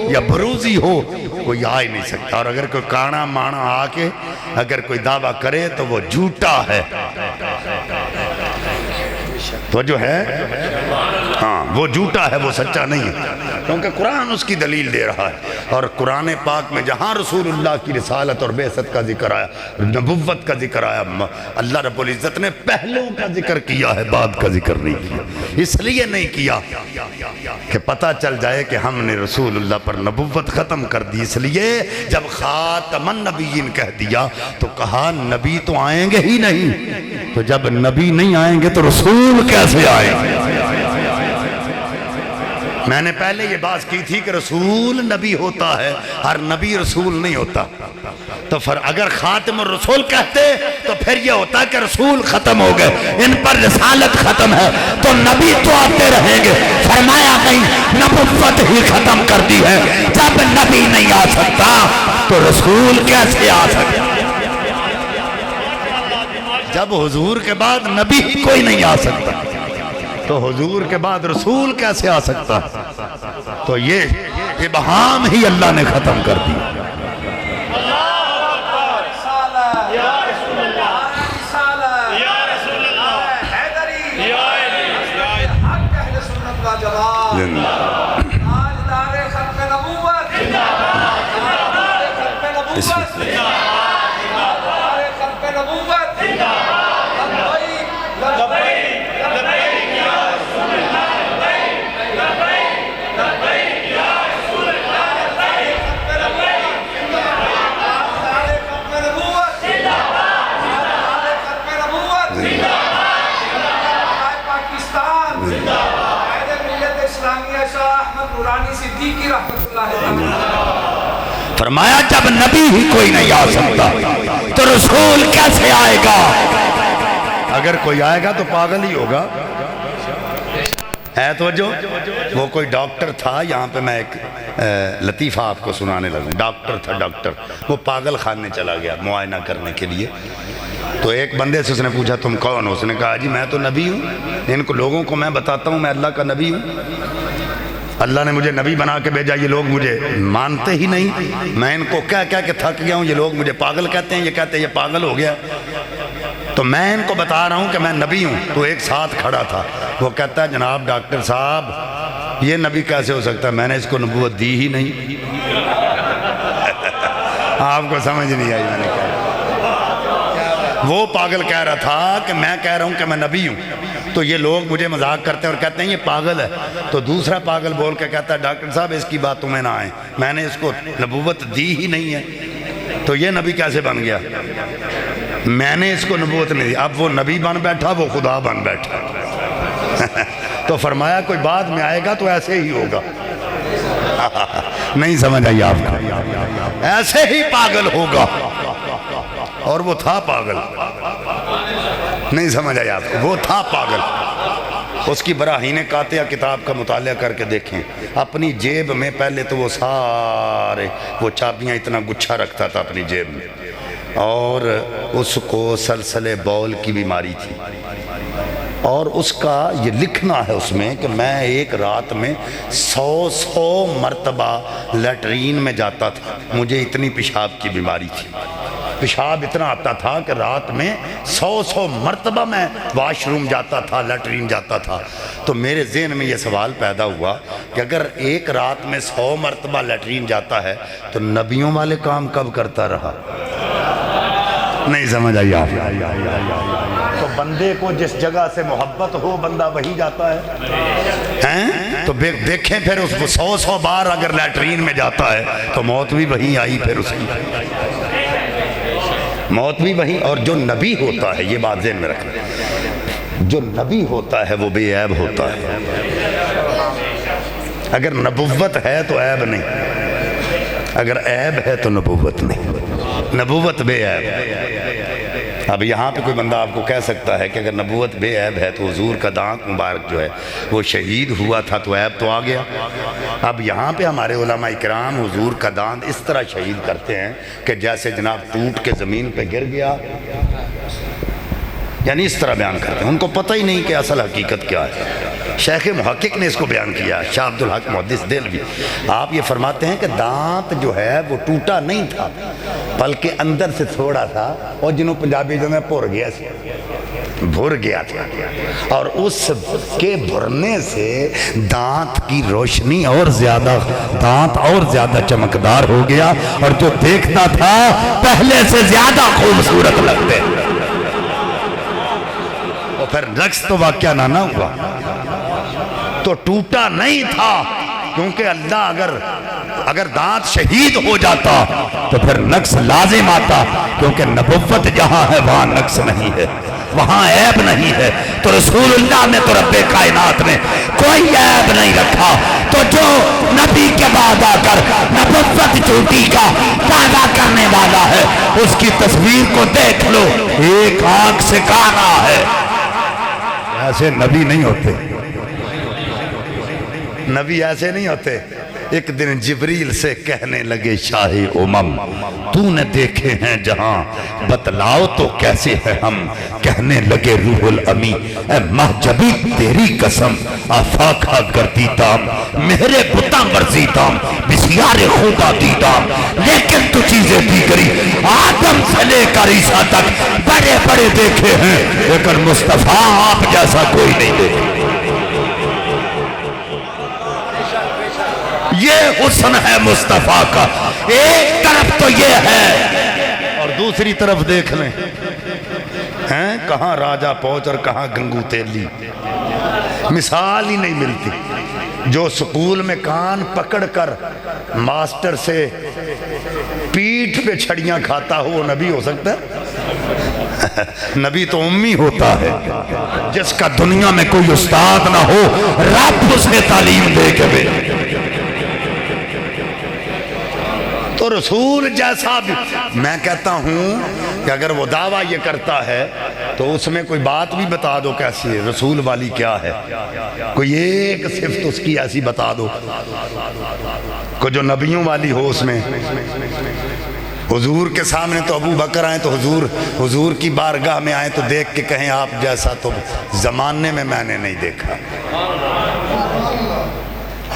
یا بروزی ہو، کوئی آ ہی نہیں سکتا۔ اور اگر کوئی کانا مانا آ کے اگر کوئی دعویٰ کرے تو وہ جھوٹا ہے، تو جو ہے ہاں وہ جھوٹا ہے، وہ سچا نہیں ہے، کیونکہ قرآن اس کی دلیل دے رہا ہے۔ اور قرآن پاک میں جہاں رسول اللہ کی رسالت اور بعثت کا ذکر آیا، نبوت کا ذکر آیا، اللہ رب العزت نے پہلوں کا ذکر کیا ہے، بعد کا ذکر نہیں کیا۔ اس لیے نہیں کیا کہ پتہ چل جائے کہ ہم نے رسول اللہ پر نبوت ختم کر دی، اس لیے جب خاتم النبیین کہہ دیا تو کہا نبی تو آئیں گے ہی نہیں، تو جب نبی نہیں آئیں گے تو رسول کیسے آئیں گے؟ میں نے پہلے یہ بات کی تھی کہ رسول نبی ہوتا ہے، ہر نبی رسول نہیں ہوتا. تو اگر خاتم الرسول کہتے تو پھر یہ ہوتا کہ رسول ختم ہو گئے، ان پر رسالت ختم ہے، تو نبی تو آتے رہیں گے. فرمایا نہیں، نبوت ہی ختم کر دی ہے. جب نبی نہیں آ سکتا تو رسول کیسے آ سکتا؟ جب حضور کے بعد نبی ہی کوئی نہیں آ سکتا تو حضور کے بعد رسول کیسے آ سکتا؟ تو یہ ابہام ہی اللہ نے ختم کر دی. فرمایا جب نبی ہی کوئی نہیں آ سکتا تو رسول کیسے آئے گا؟ اگر کوئی آئے گا تو پاگل ہی ہوگا. ہے توجہ؟ وہ کوئی ڈاکٹر تھا، یہاں پہ میں ایک لطیفہ آپ کو سنانے لگوں. ڈاکٹر تھا، ڈاکٹر وہ پاگل خانے چلا گیا معائنہ کرنے کے لیے. تو ایک بندے سے اس نے پوچھا تم کون ہو؟ اس نے کہا جی میں تو نبی ہوں، ان کو لوگوں کو میں بتاتا ہوں میں اللہ کا نبی ہوں، اللہ نے مجھے نبی بنا کے بھیجا، یہ لوگ مجھے مانتے ہی نہیں، میں ان کو کہہ کہہ کے تھک گیا ہوں، یہ لوگ مجھے پاگل کہتے ہیں، یہ کہتے ہیں یہ پاگل ہو گیا، تو میں ان کو بتا رہا ہوں کہ میں نبی ہوں. تو ایک ساتھ کھڑا تھا، وہ کہتا ہے جناب ڈاکٹر صاحب یہ نبی کیسے ہو سکتا ہے، میں نے اس کو نبوت دی ہی نہیں. آپ کو سمجھ نہیں آئی میں نے کہا. وہ پاگل کہہ رہا تھا کہ میں کہہ رہا ہوں کہ میں نبی ہوں، تو یہ لوگ مجھے مذاق کرتے ہیں اور کہتے ہیں یہ پاگل ہے. تو دوسرا پاگل بول کے کہتا ہے ڈاکٹر صاحب اس کی باتوں میں نہ آئیں، میں نے اس کو نبوت دی ہی نہیں ہے، تو یہ نبی کیسے بن گیا؟ میں نے اس کو نبوت نہیں دی. اب وہ نبی بن بیٹھا، وہ خدا بن بیٹھا. تو فرمایا کوئی بعد میں آئے گا تو ایسے ہی ہوگا. نہیں سمجھ آئی آپ کو؟ ایسے ہی پاگل ہوگا. اور وہ تھا پاگل. نہیں سمجھ آئی آپ کو؟ وہ تھا پاگل. اس کی براہین قاطعہ کتاب کا مطالعہ کر کے دیکھیں. اپنی جیب میں پہلے تو وہ سارے وہ چابیاں اتنا گچھا رکھتا تھا اپنی جیب میں، اور اس کو سلسلے بول کی بیماری تھی، اور اس کا یہ لکھنا ہے اس میں کہ میں ایک رات میں 100 مرتبہ لیٹرین میں جاتا تھا، مجھے اتنی پیشاب کی بیماری تھی، پیشاب اتنا آتا تھا کہ رات میں 100 مرتبہ میں واش روم جاتا تھا، لیٹرین جاتا تھا. تو میرے ذہن میں یہ سوال پیدا ہوا کہ اگر ایک رات میں 100 مرتبہ لیٹرین جاتا ہے تو نبیوں والے کام کب کرتا رہا؟ نہیں سمجھ آئی آپ؟ تو بندے کو جس جگہ سے محبت ہو بندہ وہی جاتا ہے. تو دیکھیں پھر اس کو 100 بار اگر لیٹرین میں جاتا ہے تو موت بھی وہیں آئی، پھر اس کی موت بھی وہیں. اور جو نبی ہوتا ہے، یہ بات ذہن میں رکھنا، جو نبی ہوتا ہے وہ بے عیب ہوتا ہے. اگر نبوت ہے تو عیب نہیں، اگر عیب ہے تو نبوت نہیں. نبوت بے عیب. اب یہاں پہ کوئی بندہ آپ کو کہہ سکتا ہے کہ اگر نبوت بے عیب ہے تو حضور کا دانت مبارک جو ہے وہ شہید ہوا تھا تو عیب تو آ گیا. اب یہاں پہ ہمارے علماء اکرام حضور کا دانت اس طرح شہید کرتے ہیں کہ جیسے جناب ٹوٹ کے زمین پہ گر گیا، یعنی اس طرح بیان کرتے ہیں. ان کو پتہ ہی نہیں کہ اصل حقیقت کیا ہے. شیخ محقق نے اس کو بیان کیا، شاہ عبدالحق محدث دہلوی. آپ یہ فرماتے ہیں کہ دانت جو ہے وہ ٹوٹا نہیں تھا بلکہ اندر سے تھوڑا تھا، اور جنہوں پنجابی جو میں بھر گیا تھا، اور اس کے بھرنے سے دانت کی روشنی اور زیادہ، دانت اور زیادہ چمکدار ہو گیا، اور جو دیکھتا تھا پہلے سے زیادہ خوبصورت لگتے. اور پھر رقص تو واقعہ نہ ہوا، تو ٹوٹا نہیں تھا، کیونکہ اللہ اگر دانت شہید ہو جاتا تو پھر نقص لازم آتا، کیونکہ نبوت جہاں ہے وہاں نقص نہیں ہے. وہاں عیب نہیں ہے۔ تو رسول اللہ نے تو رب کائنات نے کوئی عیب نہیں رکھا۔ تو جو نبی کے بعد آ کر نبوت جھوٹی کا دعویٰ کرنے والا ہے اس کی تصویر کو دیکھ لو، ایک آنکھ سے کانا ہے۔ ایسے نبی نہیں ہوتے، نبی ایسے نہیں ہوتے۔ ایک دن جبریل سے کہنے لگے شاہ امم تو نے دیکھے ہیں جہاں، بتلاؤ تو کیسے ہیں ہم؟ کہنے لگے روح الامی اے محجبی تیری قسم، آفاقہ گردی دام میرے بتاں ورزی دام بسیار خدا دیدام، لیکن تو چیزیں دیگری آدم سے لے کر عیسیٰ تک بڑے بڑے دیکھے ہیں، لیکن مصطفیٰ آپ جیسا کوئی نہیں دیکھے۔ یہ حسن ہے مصطفیٰ کا، ایک طرف تو یہ ہے اور دوسری طرف دیکھ لیں ہیں کہاں راجہ پہنچ اور کہاں گنگو تیلی، مثال ہی نہیں ملتی۔ جو سکول میں کان پکڑ کر ماسٹر سے پیٹھ پہ چھڑیاں کھاتا ہو وہ نبی ہو سکتا ہے؟ نبی تو امی ہوتا ہے، جس کا دنیا میں کوئی استاد نہ ہو رب اسے تعلیم دے کے بھی۔ تو رسول جیسا بھی میں کہتا ہوں کہ اگر وہ دعویٰ یہ کرتا ہے تو اس میں کوئی بات بھی بتا دو کیسی ہے، رسول والی کیا ہے، کوئی ایک صفت اس کی ایسی بتا دو، کوئی جو نبیوں والی ہو اس میں۔ حضور کے سامنے تو ابو بکر آئیں تو حضور کی بارگاہ میں آئیں تو دیکھ کے کہیں آپ جیسا تو زمانے میں نے نہیں دیکھا،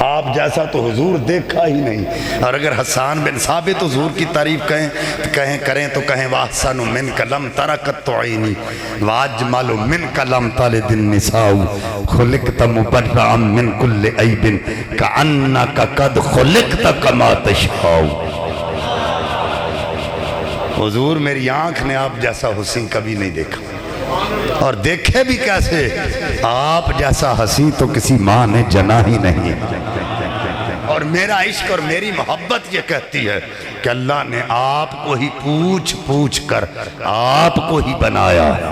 آپ جیسا تو حضور دیکھا ہی نہیں۔ اور اگر حسان بن ثابت حضور کی تعریف کریں تو کہیں وَأَحْسَنُ مِنْكَ لَمْ تَرَكَتْ عَيْنِي وَأَجْمَلُ مِنْكَ لَمْ تَلِدِ النِّسَاءُ خُلِقْتَ مُبَرَّأً مِنْ كُلِّ عَيْبٍ كَأَنَّكَ قَدْ خُلِقْتَ كَمَا تَشَاءُ۔ حضور میری آنکھ نے آپ جیسا حسین کبھی نہیں دیکھا، اور دیکھے بھی کیسے، آپ جیسا حسین تو کسی ماں نے جنا ہی نہیں۔ اور میرا عشق اور میری محبت یہ کہتی ہے کہ اللہ نے آپ کو ہی پوچھ پوچھ کر آپ کو ہی بنایا ہے،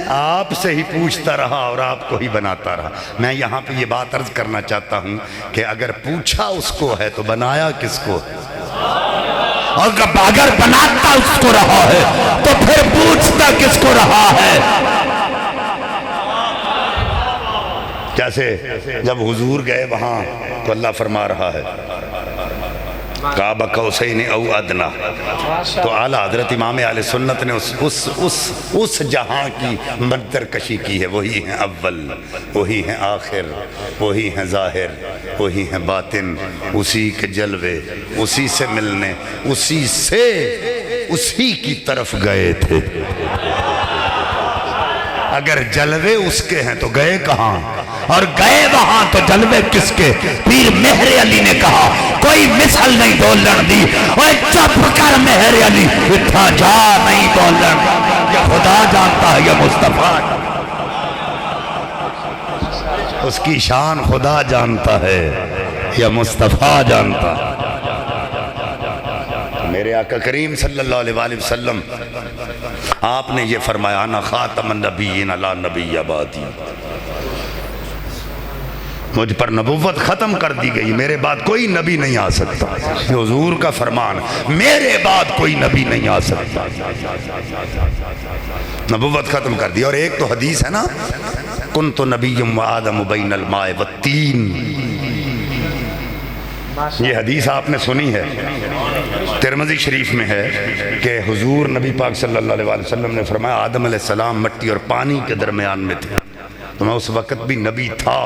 آپ سے ہی پوچھتا رہا اور آپ کو ہی بناتا رہا۔ میں یہاں پہ یہ بات عرض کرنا چاہتا ہوں کہ اگر پوچھا اس کو ہے تو بنایا کس کو؟ اور اگر بناتا اس کو رہا ہے تو پھر پوچھتا کس کو رہا ہے؟ جیسے جب حضور گئے وہاں تو اللہ فرما رہا ہے کعبہ قوسین او ادنا، تو اعلیٰ حضرت امام اہل سنت نے اس جہاں کی منظر کشی کی ہے، وہی ہیں اول، وہی ہیں آخر، وہی ہیں ظاہر، وہی ہیں باطن، اسی کے جلوے، اسی سے ملنے، اسی کی طرف گئے تھے۔ اگر جلوے اس کے ہیں تو گئے کہاں؟ اور گئے وہاں تو جلوے کس کے؟ پیر مہر علی نے کہا کوئی مثل نہیں دولن دی، اوہ چپ کر مہر علی، اتھا جا نہیں دولن، یا خدا جانتا ہے یا مصطفیٰ، اس کی شان خدا جانتا ہے یا مصطفیٰ جانتا ہے۔ میرے آقا کریم صلی اللہ علیہ وآلہ وسلم آپ نے یہ فرمایا انا خاتم النبیین لا نبی بعدی، مجھ پر نبوت ختم کر دی گئی، میرے بعد کوئی نبی نہیں آ سکتا، یہ حضور کا فرمان، میرے بعد کوئی نبی نہیں آ سکتا، نبوت ختم کر دی۔ اور ایک تو حدیث ہے نا کنت نبی و آدم بین الماء والتین، یہ حدیث آپ نے سنی ہے، ترمذی شریف میں ہے کہ حضور نبی پاک صلی اللہ علیہ وسلم نے فرمایا آدم علیہ السلام مٹی اور پانی کے درمیان میں تھے، تو میں اس وقت بھی نبی تھا۔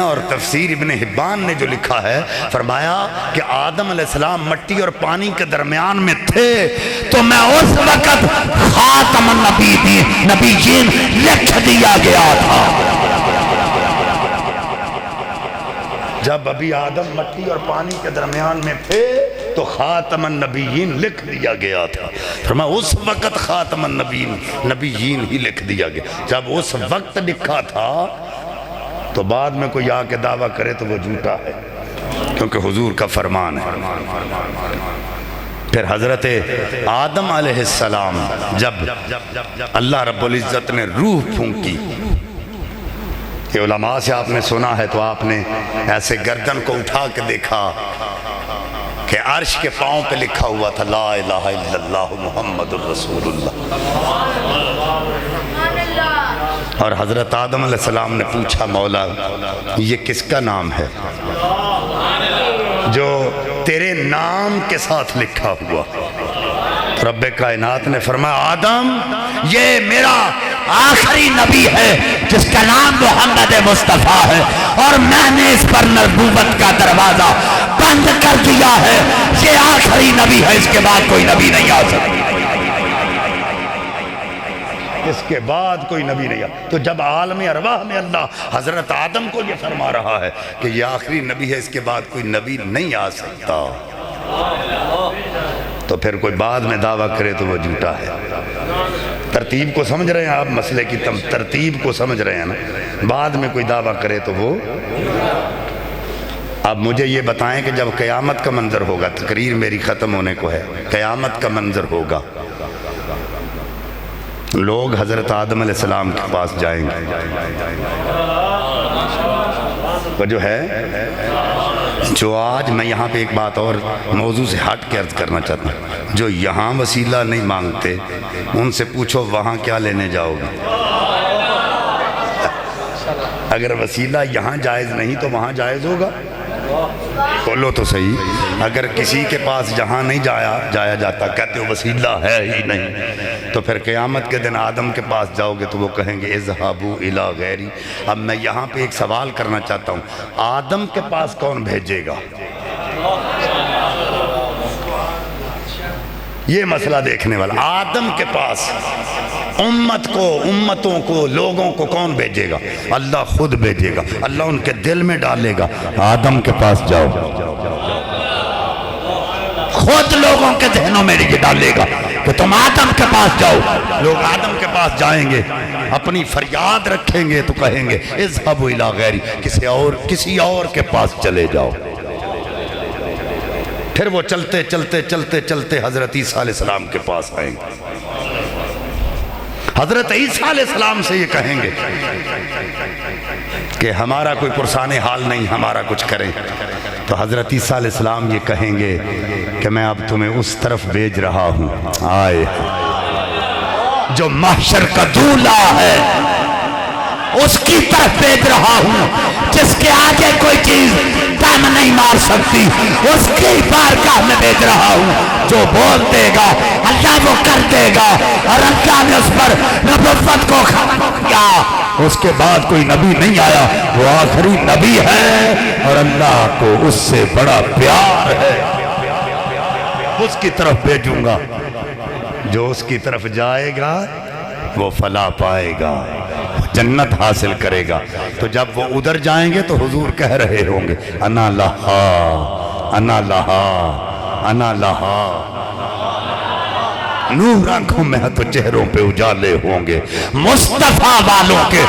اور تفسیر ابن حبان نے جو لکھا ہے فرمایا کہ آدم علیہ السلام مٹی اور پانی کے درمیان میں تھے تو میں اس وقت خاتم النبیین لکھ دیا گیا تھا۔ جب ابھی آدم مٹی اور پانی کے درمیان میں تھے تو خاتم النبیین لکھ دیا گیا تھا، فرمایا اس وقت خاتم النبیین ہی لکھ دیا گیا۔ جب اس وقت لکھا تھا تو بعد میں کوئی آ کے دعویٰ کرے تو وہ جھوٹا ہے، کیونکہ حضور کا فرمان ہے۔ پھر حضرت آدم علیہ السلام جب اللہ رب العزت نے روح پھونکی، کہ علماء سے آپ نے سنا ہے تو آپ نے ایسے گردن کو اٹھا کے دیکھا کہ عرش کے پاؤں پہ لکھا ہوا تھا لا الہ الا اللہ محمد الرسول اللہ، اور حضرت آدم علیہ السلام نے پوچھا مولا یہ کس کا نام ہے جو تیرے نام کے ساتھ لکھا ہوا؟ رب کائنات نے فرمایا آدم یہ میرا آخری نبی ہے جس کا نام محمد مصطفیٰ ہے، اور میں نے اس پر نبوت کا دروازہ بند کر دیا ہے، یہ آخری نبی ہے، اس کے بعد کوئی نبی نہیں آ سکتا، اس کے بعد کوئی نبی نہیں آ سکتا۔ تو جب عالم ارواح میں اللہ حضرت آدم کو یہ فرما رہا ہے کہ یہ آخری نبی ہے، اس کے بعد کوئی نبی نہیں آ سکتا، تو پھر کوئی بعد میں دعویٰ کرے تو وہ جھوٹا ہے۔ ترتیب کو سمجھ رہے ہیں آپ؟ مسئلے کی ترتیب کو سمجھ رہے ہیں نا؟ بعد میں کوئی دعویٰ کرے تو وہ، اب مجھے یہ بتائیں کہ جب قیامت کا منظر ہوگا، تقریر میری ختم ہونے کو ہے، قیامت کا منظر ہوگا، لوگ حضرت آدم علیہ السلام کے پاس جائیں گے، وہ جو ہے جو آج میں یہاں پہ ایک بات اور موضوع سے ہٹ کے عرض کرنا چاہتا ہوں، جو یہاں وسیلہ نہیں مانگتے ان سے پوچھو وہاں کیا لینے جاؤ گے؟ اگر وسیلہ یہاں جائز نہیں تو وہاں جائز ہوگا؟ بولو تو صحیح۔ اگر کسی کے پاس جہاں نہیں جایا جاتا کہتے ہو وسیلہ ہے ہی نہیں، تو پھر قیامت کے دن آدم کے پاس جاؤ گے تو وہ کہیں گے اذهبوا الی غیری۔ اب میں یہاں پہ ایک سوال کرنا چاہتا ہوں، آدم کے پاس کون بھیجے گا؟ یہ مسئلہ دیکھنے والا، آدم کے پاس امت کو، امتوں کو، لوگوں کو کون بھیجے گا؟ اللہ خود بھیجے گا، اللہ ان کے دل میں ڈالے گا آدم کے پاس جاؤ، خود لوگوں کے ذہنوں میں یہ ڈالے گا کہ تم آدم کے پاس جاؤ، لوگ آدم کے پاس جائیں گے، اپنی فریاد رکھیں گے تو کہیں گے اذهبوا الی غیری، کسی اور کے پاس چلے جاؤ۔ پھر وہ چلتے چلتے چلتے چلتے حضرت عیسیٰ علیہ السلام کے پاس آئیں گے، حضرت عیسیٰ علیہ السلام سے یہ کہیں گے کہ ہمارا کوئی پرسان حال نہیں، ہمارا کچھ کریں، تو حضرت عیسیٰ علیہ السلام یہ کہیں گے کہ میں اب تمہیں اس طرف بھیج رہا ہوں، آئے جو محشر کا دولہ ہے اس کی طرف بھیج رہا ہوں، جس کے آگے کوئی چیز دم نہیں مار سکتی، اس کی بارگاہ میں بھیج رہا ہوں، جو بول دے گا اللہ وہ کر دے گا، اور اللہ نے اس پر نبوت کو ختم کیا، اس کے بعد کوئی نبی نہیں آیا، وہ آخری نبی ہے، اور اللہ کو اس سے بڑا پیار ہے، اس کی طرف بھیجوں گا، جو اس کی طرف جائے گا وہ فلاح پائے گا، جنت حاصل کرے گا۔ تو جب وہ ادھر جائیں گے تو حضور کہہ رہے ہوں گے انا لہا انا لہا انا لہا، نور آنکھوں میں تو چہروں پہ اجالے ہوں گے، مصطفیٰ والوں کے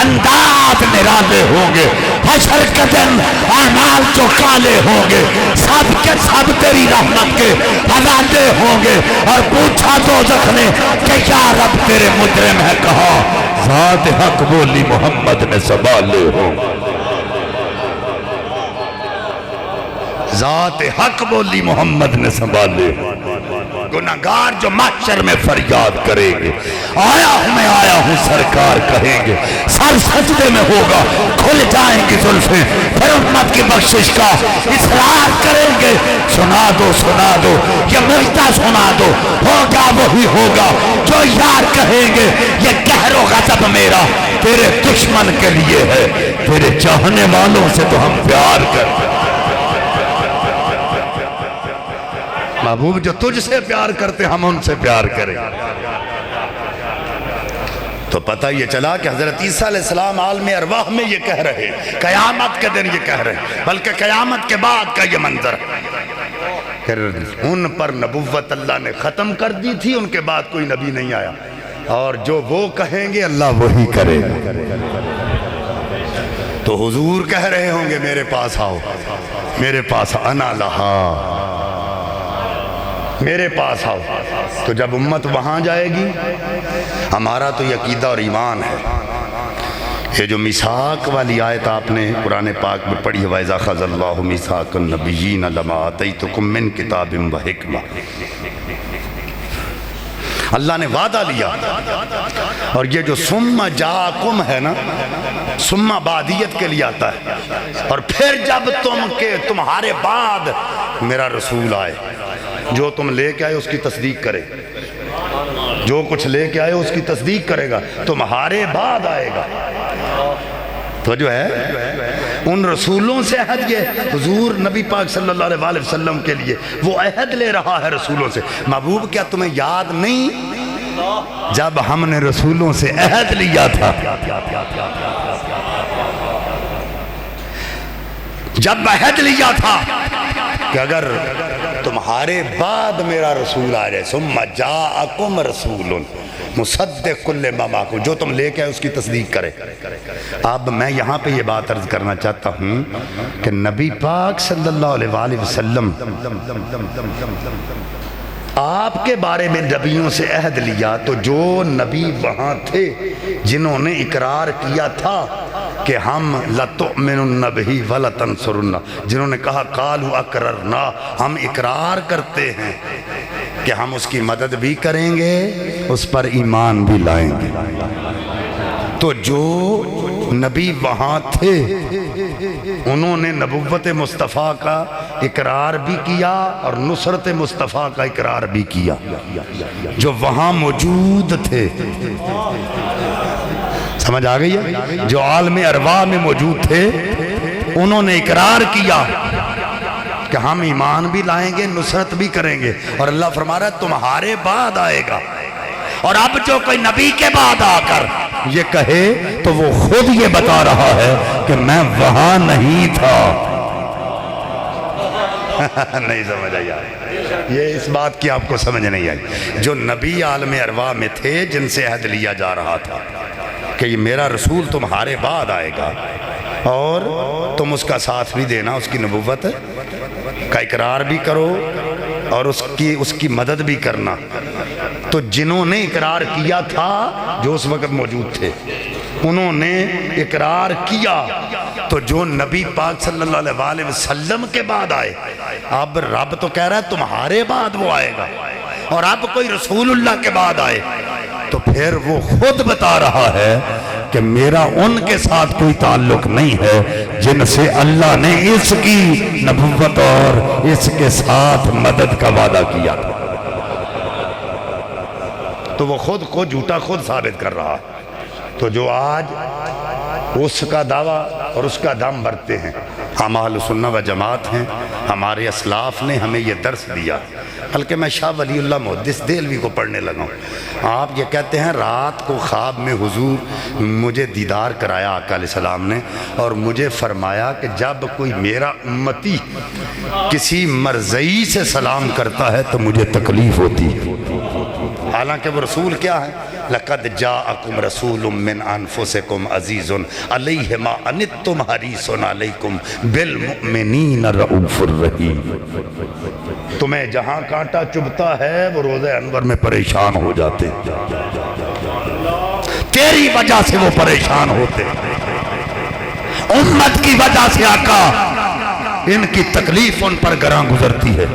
انداز نرالے ہوں گے، حشر کے دن اعمال جو کالے ہوں گے، سب کے سب تیری رحمت کے حوالے ہوں گے، اور پوچھا دوزخ نے کہ یا رب تیرے مجرم ہے، کہا ذات حق بولی محمد نے سنبھالے ہوں گے، ذات حق بولی محمد نے سنبھالے ہوں گے۔ گناہگار جو محشر میں فریاد کریں گے آیا ہوں سرکار کہیں گے، سر سجدے میں ہوگا، کھل جائیں گی زلفیں، پھر امت کی بخشش کا اصرار کریں گے، سنا دو یہ مجدہ سنا دو، ہوگا وہی ہوگا جو یار کہیں گے، یہ قہر و غضب میرا تیرے دشمن کے لیے ہے، تیرے چاہنے والوں سے تو ہم پیار کرتے ہیں، محبوب جو تجھ سے پیار کرتے ہم ان سے پیار کریں۔ تو پتہ یہ چلا کہ حضرت عیسیٰ علیہ السلام عالم ارواح میں یہ کہہ رہے، قیامت کے دن یہ کہہ رہے، بلکہ قیامت کے بعد کا یہ منظر، پھر ان پر نبوت اللہ نے ختم کر دی تھی، ان کے بعد کوئی نبی نہیں آیا، اور جو وہ کہیں گے اللہ وہی کرے گا۔ تو حضور کہہ رہے ہوں گے میرے پاس آؤ، میرے پاس انا لہا میرے پاس آؤ. تو جب امت وہاں جائے گی، ہمارا تو یہ عقیدہ اور ایمان ہے. یہ جو میثاق والی آیت آپ نے قرآن پاک میں پڑھی ہے، وَإِذَا أَخَذَ اللَّهُ مِيثَاقَ النَّبِيِّينَ لَمَا آتَيْتُكُم مِّن كِتَابٍ وَحِكْمَةٍ، اللہ نے وعدہ لیا. اور یہ جو ثم جاءکم ہے نا، ثم بعدیت کے لیے آتا ہے. اور پھر جب تمہارے بعد میرا رسول آئے، جو تم لے کے آئے اس کی تصدیق کرے، جو کچھ لے کے آئے اس کی تصدیق کرے گا، تمہارے بعد آئے گا. تو جو ہے ان رسولوں سے عہد، یہ حضور نبی پاک صلی اللہ علیہ وسلم کے لیے وہ عہد لے رہا ہے رسولوں سے. محبوب کیا تمہیں یاد نہیں جب ہم نے رسولوں سے عہد لیا تھا، جب عہد لیا تھا کہ اگر تمہارے بعد میرا رسول آ جائے، ثم جاءکم رسول مصدق لما معکم، جو تم لے کے آئے اس کی تصدیق کرے. اب میں یہاں پہ یہ بات عرض کرنا چاہتا ہوں کہ نبی پاک صلی اللہ علیہ وسلم آپ کے بارے میں نبیوں سے عہد لیا، تو جو نبی وہاں تھے جنہوں نے اقرار کیا تھا کہ ہم لَتُؤْمِنُنَّ بِهِ وَلَتَنْصُرُنَّ، جنہوں نے کہا قَالُوا أَقْرَرْنَا، ہم اقرار کرتے ہیں کہ ہم اس کی مدد بھی کریں گے، اس پر ایمان بھی لائیں گے. تو جو نبی وہاں تھے انہوں نے نبوت مصطفیٰ کا اقرار بھی کیا اور نصرت مصطفیٰ کا اقرار بھی کیا. جو وہاں موجود تھے، سمجھ آ گئی ہے، جو عالم ارواح میں موجود تھے انہوں نے اقرار کیا کہ ہم ایمان بھی لائیں گے، نصرت بھی کریں گے. اور اللہ فرما رہا ہے تمہارے بعد آئے گا. اور اب جو کوئی نبی کے بعد آ کر یہ کہے تو وہ خود یہ بتا رہا ہے کہ میں وہاں نہیں تھا. نہیں سمجھ آئی، یہ اس بات کی آپ کو سمجھ نہیں آئی. جو نبی عالم ارواح میں تھے جن سے عہد لیا جا رہا تھا کہ یہ میرا رسول تمہارے بعد آئے گا اور تم اس کا ساتھ بھی دینا، اس کی نبوت کا اقرار بھی کرو اور اس کی مدد بھی کرنا. تو جنہوں نے اقرار کیا تھا، جو اس وقت موجود تھے، انہوں نے اقرار کیا. تو جو نبی پاک صلی اللہ علیہ وسلم کے بعد آئے، اب رب تو کہہ رہا ہے تمہارے بعد وہ آئے گا. اور اب کوئی رسول اللہ کے بعد آئے تو پھر وہ خود بتا رہا ہے کہ میرا ان کے ساتھ کوئی تعلق نہیں ہے جن سے اللہ نے اس کی نبوت اور اس کے ساتھ مدد کا وعدہ کیا. تو وہ خود کو جھوٹا خود ثابت کر رہا. تو جو آج اس کا دعویٰ اور اس کا دم بھرتے ہیں، ہم اہل سنت و جماعت ہیں، ہمارے اسلاف نے ہمیں یہ درس دیا. بلکہ میں شاہ ولی اللہ محدث دہلوی کو پڑھنے لگا ہوں. آپ یہ کہتے ہیں رات کو خواب میں حضور مجھے دیدار کرایا آقا علیہ السلام نے، اور مجھے فرمایا کہ جب کوئی میرا امتی کسی مرضی سے سلام کرتا ہے تو مجھے تکلیف ہوتی ہے. حالانکہ وہ رسول کیا ہے؟ لَقَدْ جَاءَكُمْ رَسُولٌ مِّنْ أَنفُسِكُمْ عَزِيزٌ عَلَيْهِ مَا عَنِتُّمْ حَرِيصٌ عَلَيْكُمْ بِالْمُؤْمِنِينَ رَءُوفٌ رَحِيمٌ. تمہیں جہاں کانٹا چبھتا ہے وہ روزہ انور میں پریشان ہو جاتے، تیری وجہ سے وہ پریشان ہوتے، امت کی وجہ سے آقا ان کی تکلیف ان پر گراں گزرتی ہے.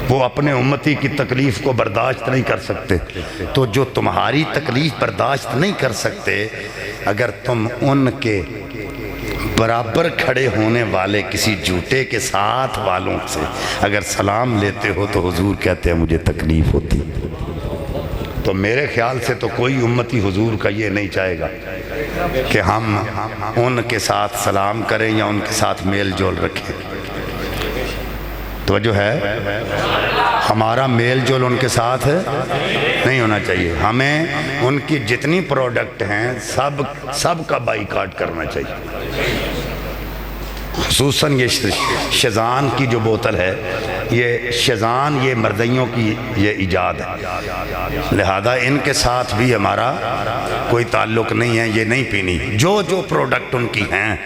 وہ اپنے امتی کی تکلیف کو برداشت نہیں کر سکتے. تو جو تمہاری تکلیف برداشت نہیں کر سکتے، اگر تم ان کے برابر کھڑے ہونے والے کسی جھوٹے کے ساتھ والوں سے اگر سلام لیتے ہو تو حضور کہتے ہیں مجھے تکلیف ہوتی. تو میرے خیال سے تو کوئی امتی حضور کا یہ نہیں چاہے گا کہ ہم ان کے ساتھ سلام کریں یا ان کے ساتھ میل جول رکھیں. تو جو ہے ہمارا میل جول ان کے ساتھ نہیں ہونا چاہیے. ہمیں ان کی جتنی پروڈکٹ ہیں سب کا بائیکاٹ کرنا چاہیے. خصوصاً یہ شیزان کی جو بوتل ہے یہ شیزان، یہ مردیوں کی یہ ایجاد ہے، لہذا ان کے ساتھ بھی ہمارا کوئی تعلق نہیں ہے، یہ نہیں پینی۔ جو پروڈکٹ ان کی ہیں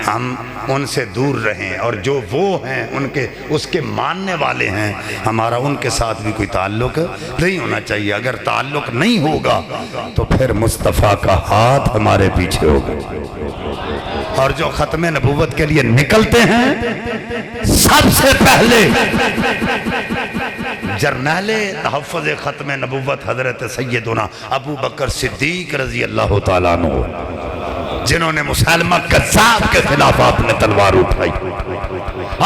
ہم ان سے دور رہیں، اور جو وہ ہیں ان کے اس کے ماننے والے ہیں، ہمارا ان کے ساتھ بھی کوئی تعلق نہیں ہونا چاہیے۔ اگر تعلق نہیں ہوگا تو پھر مصطفیٰ کا ہاتھ ہمارے پیچھے ہوگا، اور جو ختم نبوت کے لیے نکلتے ہیں سب سے پہلے جرنیل تحفظ ختم نبوت حضرت سیدنا ابو بکر صدیق رضی اللہ تعالیٰ عنہ، جنہوں نے مسلمہ کذاب کے خلاف اپنے تلوار اٹھائی،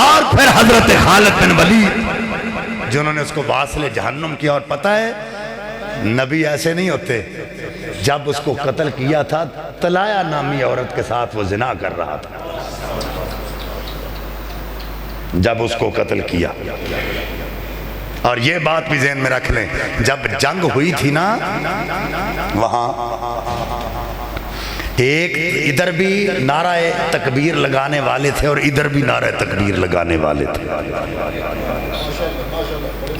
اور پھر حضرت خالد بن ولید جنہوں نے اس کو واصل جہنم کیا۔ اور پتہ ہے نبی ایسے نہیں ہوتے، جب اس کو قتل کیا تھا طلایہ نامی عورت کے ساتھ وہ زنا کر رہا تھا، جب اس کو قتل کیا۔ اور یہ بات بھی ذہن میں رکھ لیں، جب جنگ ہوئی تھی نا وہاں ایک ادھر بھی نعرہ تکبیر لگانے والے تھے اور ادھر بھی نعرہ تکبیر لگانے والے تھے۔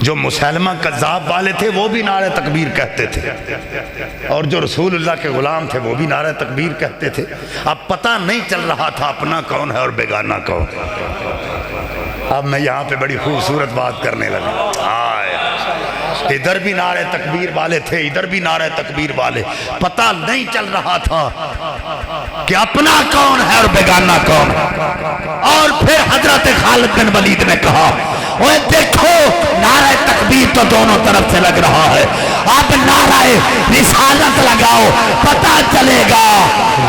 جو مسلمہ کذاب والے تھے وہ بھی نعرہ تکبیر کہتے تھے، اور جو رسول اللہ کے غلام تھے وہ بھی نعرہ تکبیر کہتے تھے۔ اب پتہ نہیں چل رہا تھا اپنا کون ہے اور بیگانہ کون۔ اب میں یہاں پہ بڑی خوبصورت بات کرنے لگا، ادھر بھی نعرہ تکبیر والے تھے، ادھر بھی نعرہ تکبیر والے، پتہ نہیں چل رہا تھا کہ اپنا کون ہے اور بیگانہ کون۔ اور پھر حضرت خالد بن ولید نے کہا اوہ دیکھو نعرہ تکبیر تو دونوں طرف سے لگ رہا ہے، اب نعرہ رسالت لگاؤ، پتہ چلے گا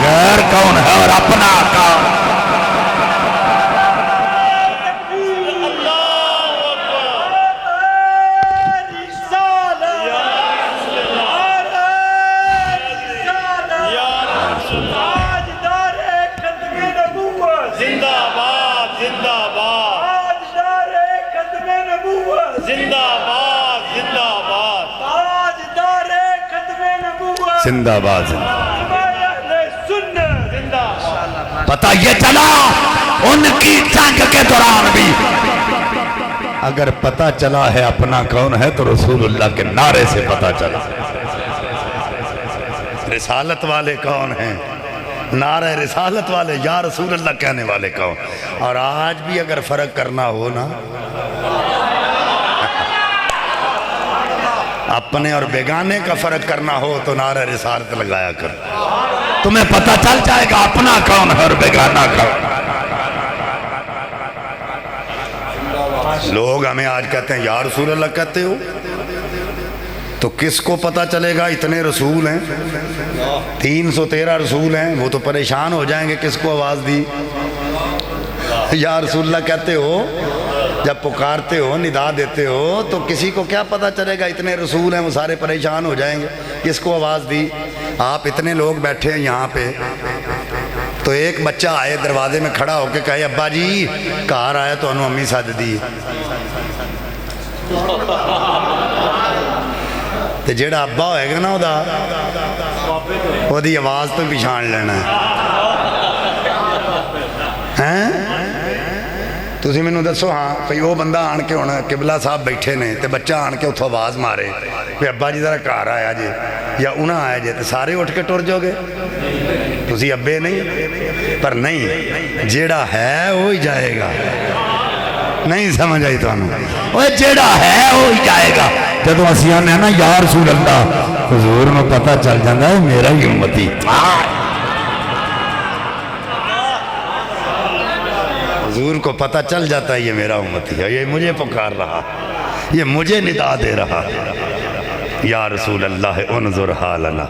غیر کون ہے اور اپنا کون۔ زندہ باد پتہ یہ چلا ان کی جنگ کے دوران بھی، اگر پتہ چلا ہے اپنا کون ہے تو رسول اللہ کے نعرے سے پتہ چلا رسالت والے کون ہیں، نعرہ رسالت والے یا رسول اللہ کہنے والے کون۔ اور آج بھی اگر فرق کرنا ہو نا اپنے اور بیگانے کا فرق کرنا ہو تو نعرہ رسالت لگایا کر، تمہیں پتہ چل جائے گا اپنا کون ہے اور بیگانہ کون۔ لوگ ہمیں آج کہتے ہیں یا رسول اللہ کہتے ہو، تو کس کو پتہ چلے گا اتنے رسول ہیں، 313 رسول ہیں، وہ تو پریشان ہو جائیں گے کس کو آواز دی۔ یا رسول اللہ کہتے ہو، جب پکارتے ہو ندا دیتے ہو تو کسی کو کیا پتہ چلے گا اتنے رسول ہیں، وہ سارے پریشان ہو جائیں گے کس کو آواز دی۔ آپ اتنے لوگ بیٹھے ہیں یہاں پہ، تو ایک بچہ آئے دروازے میں کھڑا ہو کے کہے ابا جی کار آیا تو انہوں امی ساتھ دی، تو جیڑا ابا ہوئے گا نا وہ دی آواز تو پچھان لینا ہے۔ تسی میں دسو ہاں کوئی وہ بندہ آن کے ہونا قبلہ صاحب بیٹھے نے تے بچہ آن کے اتھو آواز مارے کوئی ابا جی ذرا کار آیا جی یا انہاں آیا جی تو سارے اٹھ کے ٹر جو گے، تسی ابے نہیں، پر نہیں جیڑا ہے وہی جائے گا۔ نہیں سمجھ آئی تو وہ جیڑا ہے وہی جائے گا۔ جدو اسی آنے نا یا رسول اللہ حضور میں پتہ چل جاندہ ہے میرا ہی امتی، حضور کو پتہ چل جاتا ہے یہ میرا امتی ہے، یہ مجھے پکار رہا، یہ مجھے ندا دے رہا۔ یا رسول اللہ انظر حالنا،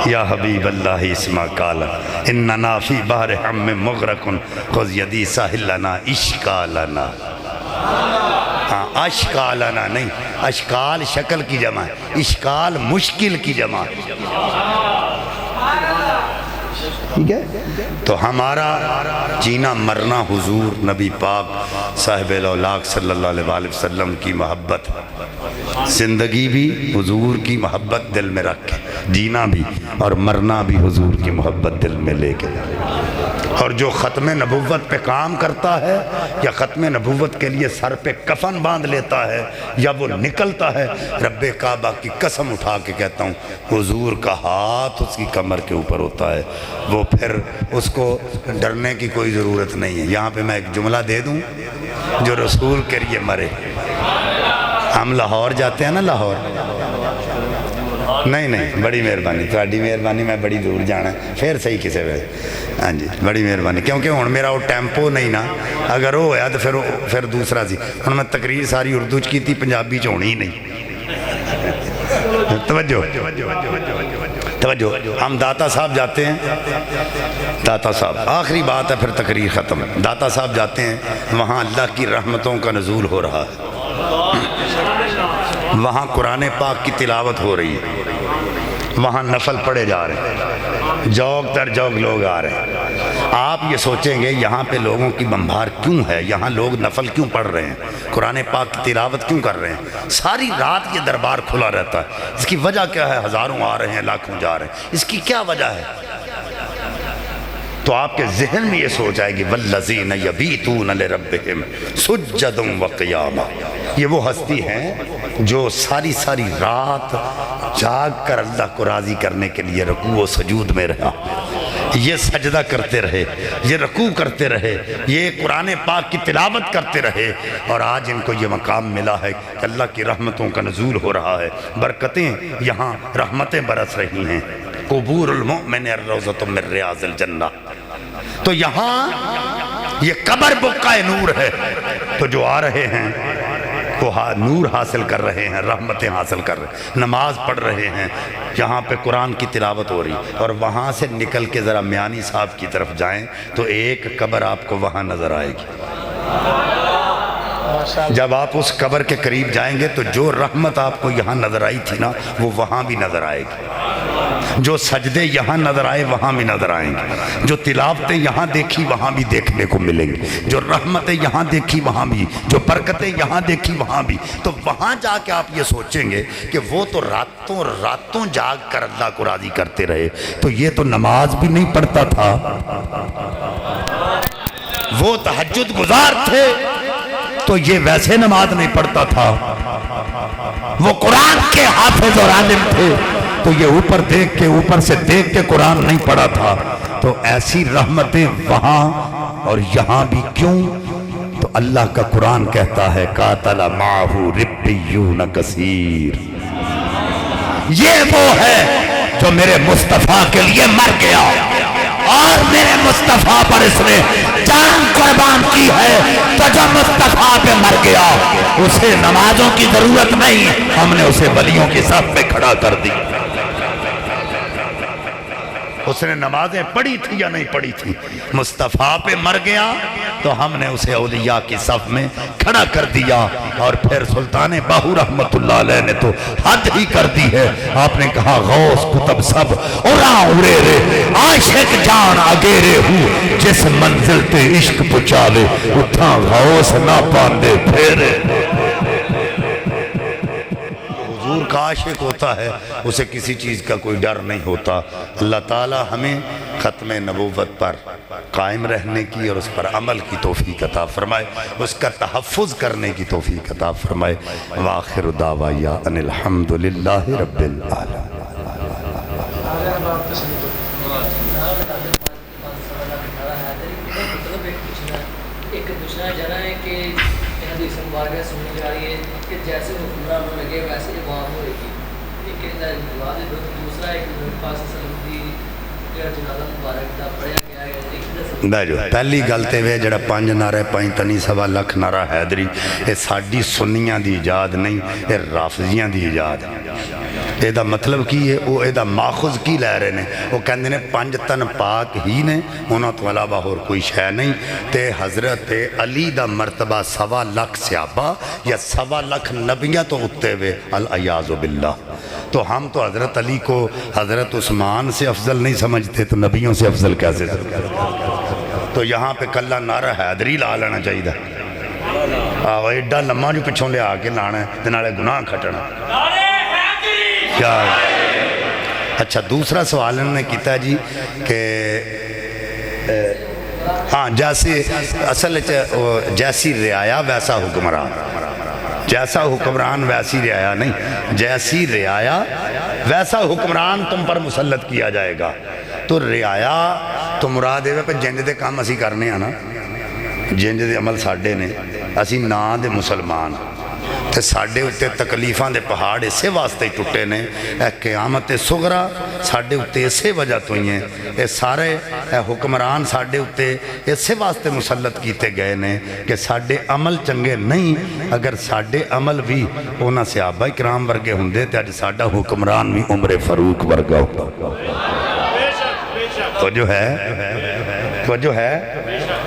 یا حبیب اللہ اسما قالا، اننا فی بحر ہم مغرق خذ یدی ساحلنا اشکالنا۔ ہاں اشکالنا نہیں، اشکال شکل کی جمع ہے، اشکال مشکل کی جمع ہے، ٹھیک ہے۔ تو ہمارا جینا مرنا حضور نبی پاک صاحب الاولاق صلی اللہ علیہ وسلم کی محبت، زندگی بھی حضور کی محبت دل میں رکھ کے، جینا بھی اور مرنا بھی حضور کی محبت دل میں لے کے۔ اور جو ختم نبوت پہ کام کرتا ہے یا ختم نبوت کے لیے سر پہ کفن باندھ لیتا ہے یا وہ نکلتا ہے، رب کعبہ کی قسم اٹھا کے کہتا ہوں حضور کا ہاتھ اس کی کمر کے اوپر ہوتا ہے، وہ پھر اس کو ڈرنے کی کوئی ضرورت نہیں ہے۔ یہاں پہ میں ایک جملہ دے دوں، جو رسول کے لیے مرے۔ ہم لاہور جاتے ہیں نا، لاہور نہیں بڑی مہربانی، تھوڑی مہربانی، میں بڑی دور جانا ہے پھر صحیح کسے ویلے، ہاں جی بڑی مہربانی، کیونکہ ہوں میرا وہ ٹیمپو نہیں نا، اگر وہ ہویا تو پھر دوسرا سی، ہوں میں تقریر ساری اردو چ کی، پنجابی چ ہونی ہی نہیں۔ توجہ، ہم داتا صاحب جاتے ہیں، داتا صاحب آخری بات ہے پھر تقریر ختم، داتا صاحب جاتے ہیں، وہاں اللہ کی رحمتوں کا نزول ہو رہا ہے، وہاں قرآن پاک کی تلاوت ہو رہی ہے، وہاں نفل پڑھے جا رہے ہیں، جوگ در جوگ لوگ آ رہے ہیں۔ آپ یہ سوچیں گے یہاں پہ لوگوں کی بمبار کیوں ہے، یہاں لوگ نفل کیوں پڑھ رہے ہیں، قرآن پاک کی تلاوت کیوں کر رہے ہیں، ساری رات یہ دربار کھلا رہتا ہے، اس کی وجہ کیا ہے؟ ہزاروں آ رہے ہیں، لاکھوں جا رہے ہیں، اس کی کیا وجہ ہے؟ تو آپ کے ذہن میں یہ سوچ آئے گی والذین یبیتون لربہم سجدا وقیاما، یہ وہ ہستی ہیں جو ساری رات جاگ کر اللہ کو راضی کرنے کے لیے رکوع و سجود میں رہا، یہ سجدہ کرتے رہے، یہ رکوع کرتے رہے، یہ قرآن پاک کی تلاوت کرتے رہے، اور آج ان کو یہ مقام ملا ہے کہ اللہ کی رحمتوں کا نزول ہو رہا ہے، برکتیں یہاں رحمتیں برس رہی ہیں، قبور المؤمن الروضۃ من ریاض الجنہ، تو یہاں یہ قبر بقعہ نور ہے، تو جو آ رہے ہیں وہ نور حاصل کر رہے ہیں، رحمتیں حاصل کر رہے ہیں، نماز پڑھ رہے ہیں، یہاں پہ قرآن کی تلاوت ہو رہی، اور وہاں سے نکل کے ذرا میانی صاحب کی طرف جائیں تو ایک قبر آپ کو وہاں نظر آئے گی۔ جب آپ اس قبر کے قریب جائیں گے تو جو رحمت آپ کو یہاں نظر آئی تھی نا، وہ وہاں بھی نظر آئے گی، جو سجدے یہاں نظر آئے وہاں بھی نظر آئیں گے، جو تلاوتیں یہاں دیکھی وہاں بھی دیکھنے کو ملیں گی، جو رحمتیں یہاں دیکھی وہاں بھی، جو برکتیں یہاں دیکھی وہاں بھی، تو وہاں جا کے آپ یہ سوچیں گے کہ وہ تو راتوں جاگ کر اللہ کو راضی کرتے رہے، تو یہ تو نماز بھی نہیں پڑھتا تھا، وہ تہجد گزار تھے تو یہ ویسے نماز نہیں پڑھتا تھا، وہ قرآن کے حافظ اور عالم تھے تو یہ اوپر سے دیکھ کے قرآن نہیں پڑھا تھا، تو ایسی رحمتیں وہاں اور یہاں بھی کیوں؟ تو اللہ کا قرآن کہتا ہے قاتل معہ ربیون کثیر، یہ وہ ہے جو میرے مصطفیٰ کے لیے مر گیا اور میرے مصطفیٰ پر اس نے جان قربان کی ہے، تو جو مصطفیٰ پہ مر گیا اسے نمازوں کی ضرورت نہیں، ہم نے اسے ولیوں کی صف میں کھڑا کر دی، اس نے نمازیں پڑھی تھی یا نہیں پڑھی تھی، مصطفیٰ پہ مر گیا تو ہم نے اسے اولیاء کی صف میں کھڑا کر دیا، اور پھر سلطان باہو رحمت اللہ علیہ نے تو حد ہی کر دی ہے، آپ نے کہا غوث کتب سب اڑا اڑے رے عاشق جان اگیرے ہوں، جس منزل تے عشق پچاوے اتھا غوث نہ پاندے پھیرے۔ حضور کا عاشق ہوتا ہے اسے کسی چیز کا کوئی ڈر نہیں ہوتا۔ اللہ تعالی ہمیں ختم نبوت پر قائم رہنے کی اور اس پر عمل کی توفیق عطا فرمائے، اس کا تحفظ کرنے کی توفیق عطا فرمائے۔ وآخر دعوایا ان الحمدللہ رب العالمین۔ ایک دوسرا جانا ہے کہ حدیث مبارکہ سنی جا رہی ہے کہ جیسے حکمران ہونے لگے ویسے امام ہوئے گی، لیکن دوسرا ایک پاس سلم کی جنازہ مبارک دا پڑھیا گیا ہے۔ بیجو پہلی گلتے ہوئے جڑا 5 نعرہ 5 تنی 1.25 لاکھ نعرہ حیدری، یہ ساڑی سنیاں دی ایجاد نہیں، یہ رافضیاں دی ایجاد ہے۔ یہ دا مطلب کی ہے، وہ یہ دا ماخذ کی لے رہے نے، وہ کہندے نے 5 تن پاک ہی نے، انہوں تو علاوہ اور کوئی شے نہیں، تے حضرت علی دا مرتبہ 1.25 لاکھ صحابہ یا 1.25 لاکھ نبیاں تو اتے ہوئے العیاذ باللہ۔ تو ہم تو حضرت علی کو حضرت عثمان سے افضل نہیں سمجھتے، تو نبیوں سے افضل کیسے سمجھتے؟ تو یہاں پہ کلہ نعرہ حیدری لا لینا چاہیے، ایڈا لمحہ جو پچھوں لے آکے لانا ہے، دنالے گناہ کھٹنا۔ کیا اچھا دوسرا سوال انہوں نے کیتا ہے جی کہ ہاں جیسے اصل جیسی رعایا ویسا حکمران، جیسا حکمران ویسی رعایا نہیں، جیسی رعایا ویسا حکمران تم پر مسلط کیا جائے گا۔ تو رعایا تو مراد ہے پہ جنج دے کام اسی کرنے ہیں نا، جنج دے عمل ساڈے نے، اسی نا دے مسلمان تے ساڈے اتے تکلیفاں دے پہاڑ اسے واسطے ہی ٹوٹے نے، اے قیامت صغرا ساڈے اتے اسے وجہ تو ہی ہیں، اے سارے اے حکمران ساڈے اتے اسے واسطے مسلط کیتے گئے نے کہ ساڈے عمل چنگے نہیں، اگر ساڈے عمل بھی اونا صحابہ کرام ورگے ہوندے تے اج ساڈا حکمران بھی عمر فاروق ورگا ہوتا۔ تو جو ہے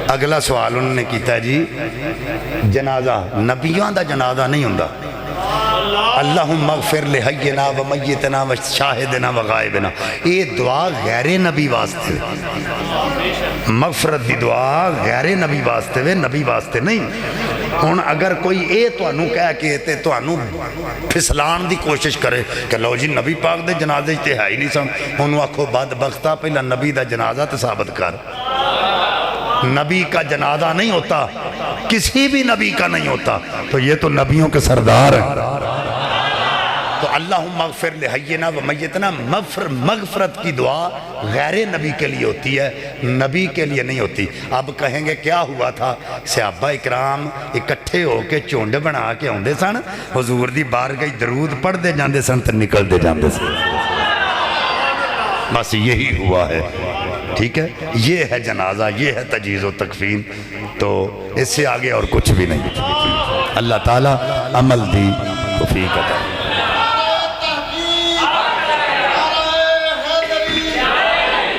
اگلا سوال انہوں نے کیتا ہے جی جنازہ نبیوں دا جنازہ نہیں ہوندہ، اللہم اغفر لحینا و میتنا و شاہدنا و غائبنا، یہ دعا غیر نبی واسطے، مغفرت دی دعا غیر نبی واسطے وے، نبی واسطے نہیں۔ ہون اگر کوئی اے تو انہوں کہہ کے تے تو انہوں پھسلان دی کوشش کرے کہ لو جی نبی پاک دے جنازے تے ہے ہی نہیں سن، انہوں آکھو بدبختہ پہلا نبی دا جنازہ تے ثابت کر، نبی کا جنازہ نہیں ہوتا، کسی بھی نبی کا نہیں ہوتا، تو یہ تو نبیوں کے سردار ہیں۔ تو اللہم اغفر لحینا و میتنا، مغفرت کی دعا غیر نبی کے لیے ہوتی ہے، نبی کے لیے نہیں ہوتی۔ اب کہیں گے کیا ہوا تھا، صحابہ اکرام اکٹھے ہو کے چونڈ بنا کے ہوندے سن، حضور دی بارگاہ درود پڑھ دے جاندے سن تے نکل دے جاندے سن، بس یہی ہوا ہے، ٹھیک ہے، یہ ہے جنازہ، یہ ہے تجہیز و تکفین، تو اس سے آگے اور کچھ بھی نہیں۔ اللہ تعالیٰ عمل دی توفیق عطا۔